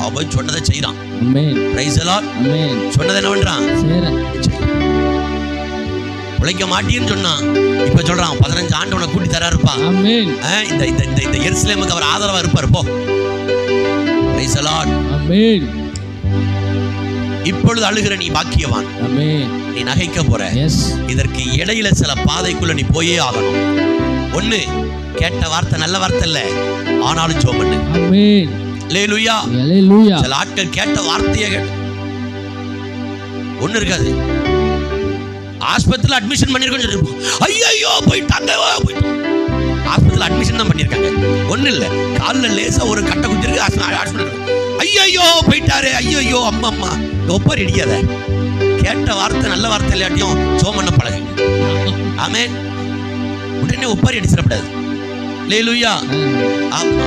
Speaker 1: அவன் சொன்னதை செய்றான். Praise the Lord. சொன்னதை என்ன பண்றான்? உழைக்க மாட்டேன்னு சொன்னான், இப்ப சொல்றான் 15 ஆண்டு உனக்கு கூட்டி தராருப்பா. இந்த இந்த இந்த எருசலேமுக்கு அவர் ஆதரவா இருப்பார். போ. Price the Lord. இப்பொழுது அழுகிற நீ பாக்கியவான். நீ நகைக்க போற. இதற்கு இடையில சில பாதைக்குள்ள நீ போயே ஆகணும். ஒண்ணு, கேட்ட வார்த்தை நல்ல வார்த்தை இல்ல, ஆனாலும் ஜெபம் பண்ணு. அல்லேலூயா. சில ஆட்கள் கேட்ட வார்த்தையே ஒண்ணு இருக்காது. ஆஸ்பத்திரியில் அட்மிஷன் பண்ணிருக்கோம் சொல்லிருப்போம், ஐயோ போயிட்டாங்க, ஆஸ்பத்திரியில் அட்மிஷன் தான் பண்ணிருக்காங்க. ஒண்ணு இல்ல, காலில் லேசா ஒரு கட்டை குத்திருக்கு, ஹாஸ்பிட்டல் ஐயோ போயிட்டாரு, ஐயோ அம்மா அம்மா ஒப்பாரி அடிக்காத. கேட்ட வார்த்தை நல்ல வார்த்தை இல்லாட்டியும் ஜெபம் பண்ண பழகு. ஆமென். உடனே ஒப்பாரி அடிச்சிடக்கூடாது. அல்லேலூயா. ஆமா,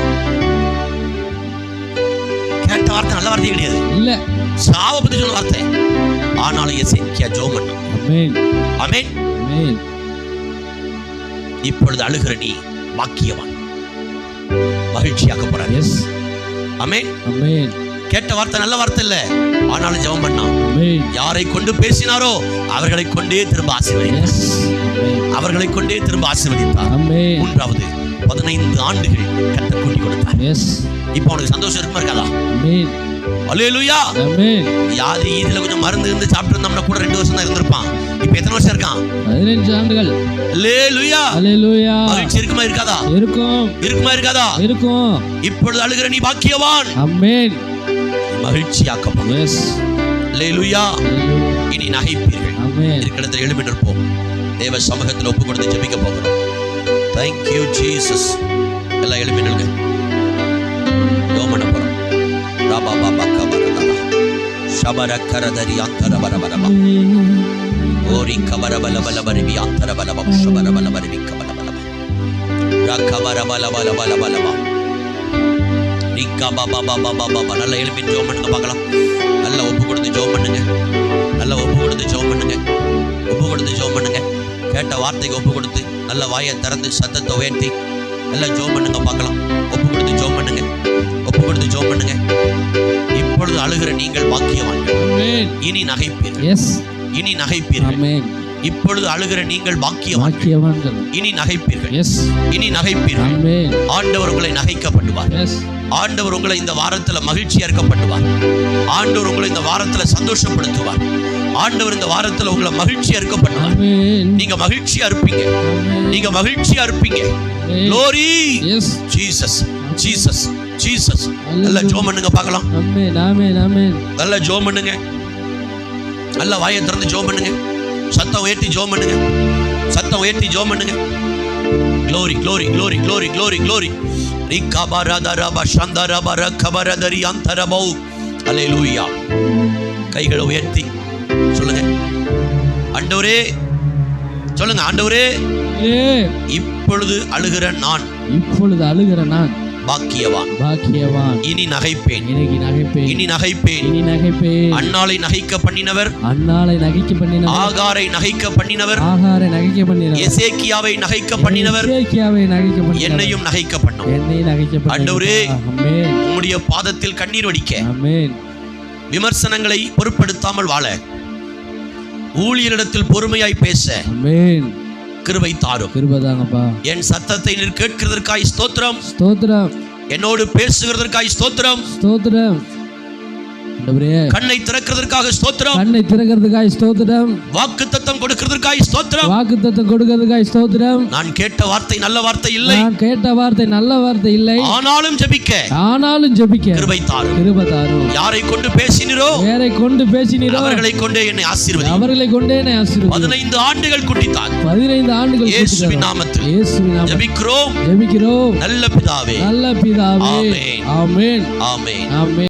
Speaker 1: கேட்ட வார்த்தை நல்ல வார்த்தை கிடையாது, இல்ல சாவ பத்தி சொன்ன வார்த்தை. ஆனாலும் எசேக்கியா ஜெபம் பண்ணான். ஆமென். இப்பொழுது அழுகிற நீ பாக்கியவான், மகிழ்ச்சியாக போறார். ஆமென். கேட்ட வார்த்தை நல்ல வார்த்தை இல்ல, ஆனாலும் ஜெபம் பண்ணான். யாரை கொண்டு பேசினாரோ அவர்களை கொண்டே திரும்ப ஆசீர்வதித்தார். அவர்களை கொண்டே திரும்ப ஆசீர்வதித்தார். மூன்றாவது, 15 ஆண்டுகள் கர்த்தர் கூட்டி கொடுத்தார். இப்போ உனக்கு சந்தோஷம் இருக்குமா இருக்காதா? அல்லேலூயா. யாரு இதுல கொஞ்சம் மருந்து இருந்து சாப்பிட்டு இருந்தோம்னா கூட 2 வருஷம் தான் இருந்திருப்பான். இப்போ எத்தனை வருஷம் இருக்கான்? 15 ஆண்டுகள். அல்லேலூயா. அல்லேலூயா. மகிழ்ச்சி இருக்குமா இருக்காதா? இருக்கும். இருக்குமா இருக்காதா? இருக்கும். இப்பொழுது அழுகிற நீ பாக்கியவான். ஆமென். மகிழ்ச்சியாக்கப்படும். அல்லேலூயா. இனி நகைப்பீர்கள். ஆமென். இருக்கிற எழுப்பி நிற்போம். தேவ சமூகத்தில் ஒப்பு கொடுத்து ஜெபிக்க போகிறோம். Thank you Jesus. எல்லாம் எழுப்பி நில்லுங்க. யோமன போறோம். ராபா பாபா கபரதா ஷபர கரதரி அந்தர வரவரபா ஓரி கபர பலபலபரிபி அந்தர பலபம் ஷபர பலபரிபி கபலபலபா ரகபர பலபலபலபலபா நிக்கா பாபா பாபா பாபா. நல்ல எழுப்பி ஜெபம் பண்ணுங்க பார்க்கலாம். நல்லா ஒப்பு கொடுத்து ஜெபம் பண்ணுங்க. நல்லா ஒப்பு கொடுத்து ஜெபம் பண்ணுங்க. ஒப்பு கொடுத்து ஜெபம் பண்ணுங்க. கேட்ட வார்த்தைக்கு ஒப்பு கொடுத்து நல்ல வாயை திறந்து சத்தத்தை உயர்த்தி நல்லா ஜெபம் பண்ணுங்க பார்க்கலாம். ஒப்பு கொடுத்து ஜெபம் பண்ணுங்க. ஒப்பு கொடுத்து ஜெபம் பண்ணுங்க. இப்பொழுது அழுகிற நீங்கள் பாக்கியவான்கள். இனி நகைப்பீர்கள். இனி நகைப்பீர்கள். இப்பொழுது அழுகிற நீங்கள் பாக்கியவான்கள். இனி நகைப்பீர்கள். இனி நகைப்பீர்கள். ஆண்டவர் உங்களை நகைக்கப்படுவார். ஆண்டவர் உங்களை இந்த வாரத்தில் மகிழ்ச்சியா இருக்கப்படுவார். ஆண்டவர் உங்களை இந்த வாரத்தில் சந்தோஷப்படுத்துவார். ஆண்டவர் இந்த வாரத்தில் உங்களை மகிழ்ச்சியா இருக்கப்படுவார். நீங்க மகிழ்ச்சியா இருப்பீங்க. நீங்க மகிழ்ச்சியா இருப்பீங்க. Glory. Jesus. Jesus. Jesus. நல்லா ஜெபம் பண்ணுங்க பார்க்கலாம். ஆமென். ஆமென். ஆமென். நல்லா ஜெபம் பண்ணுங்க. நல்லா வாயை திறந்து ஜெபம் பண்ணுங்க. சத்தம் உயர்த்தி ஜெபம் பண்ணுங்க. சத்தம் உயர்த்தி ஜெபம் பண்ணுங்க. Glory, glory, glory, glory, glory, glory. ரிகபரதரப சந்தரபர கபரதரி அந்தரபௌ. அல்லேலூயா. கைகளை உயர்த்தி சொல்லுங்க. ஆண்டவரே சொல்லுங்க. ஆண்டவரே இப்பொழுது அழுகிற நான். இப்பொழுது அழுகிற நான் பாக்கியவான். பாக்கியவான். இனி நகைப்பேன். இனி நகைப்பேன். இனி நகைப்பேன். இனி நகைப்பேன். அன்னாளை நகைக்க பண்ணினவர். அன்னாளை நகைக்க பண்ணினவர். ஆகாரை நகைக்க பண்ணினவர். ஆகாரை நகைக்க பண்ணினவர். எசேக்கியாவை நகைக்க பண்ணினவர். எசேக்கியாவை நகைக்க பண்ணினவர். என்னையும் நகைக்க பண்ணும். என்னையும் நகைக்க பண்ணும். ஆண்டவரே ஆமென். உம்முடைய பாதத்தில் கண்ணீர் வடிக்க. ஆமென். விமர்சனங்களை பொருட்படுத்தாமல் வாழ, ஊழியரிடத்தில் பொறுமையாய் பேச. ஆமென். கிருபை தாரும். கிருபைதாங்கப்பா. என் சத்தத்தை நீர் கேட்கிறதற்காய் ஸ்தோத்திரம். ஸ்தோத்திரம். என்னோடு பேசுகிறதற்காய் ஸ்தோத்திரம். ஸ்தோத்திரம். கண்ணை திறக்கிறதற்காக ஸ்தோத்திரம்.
Speaker 3: கண்ணை திறக்கிறதுக்காக ஸ்தோத்திரம்.
Speaker 1: வாக்குத்தத்தம் கொடுக்கிறதற்காக ஸ்தோத்திரம்.
Speaker 3: வாக்குத்தத்தம் கொடுக்கிறதுக்காக ஸ்தோத்திரம்.
Speaker 1: நான் கேட்ட வார்த்தை நல்ல வார்த்தை இல்லை.
Speaker 3: நான் கேட்ட வார்த்தை நல்ல வார்த்தை இல்லை.
Speaker 1: ஆனாலும் ஜெபிக்க கிருபை தாரும்.
Speaker 3: கிருபை தாரும்.
Speaker 1: யாரை கொண்டு பேசினீரோ அவர்களை கொண்டே என்னை ஆசீர்வதி. 15 ஆண்டுகள் குட்டித்தான். 15 ஆண்டுகள் இயேசுவின் நாமத்தில் ஜெபிக்கிறோம். நல்ல பிதாவே.
Speaker 3: ஆமென். ஆமென்.
Speaker 1: ஆமென்.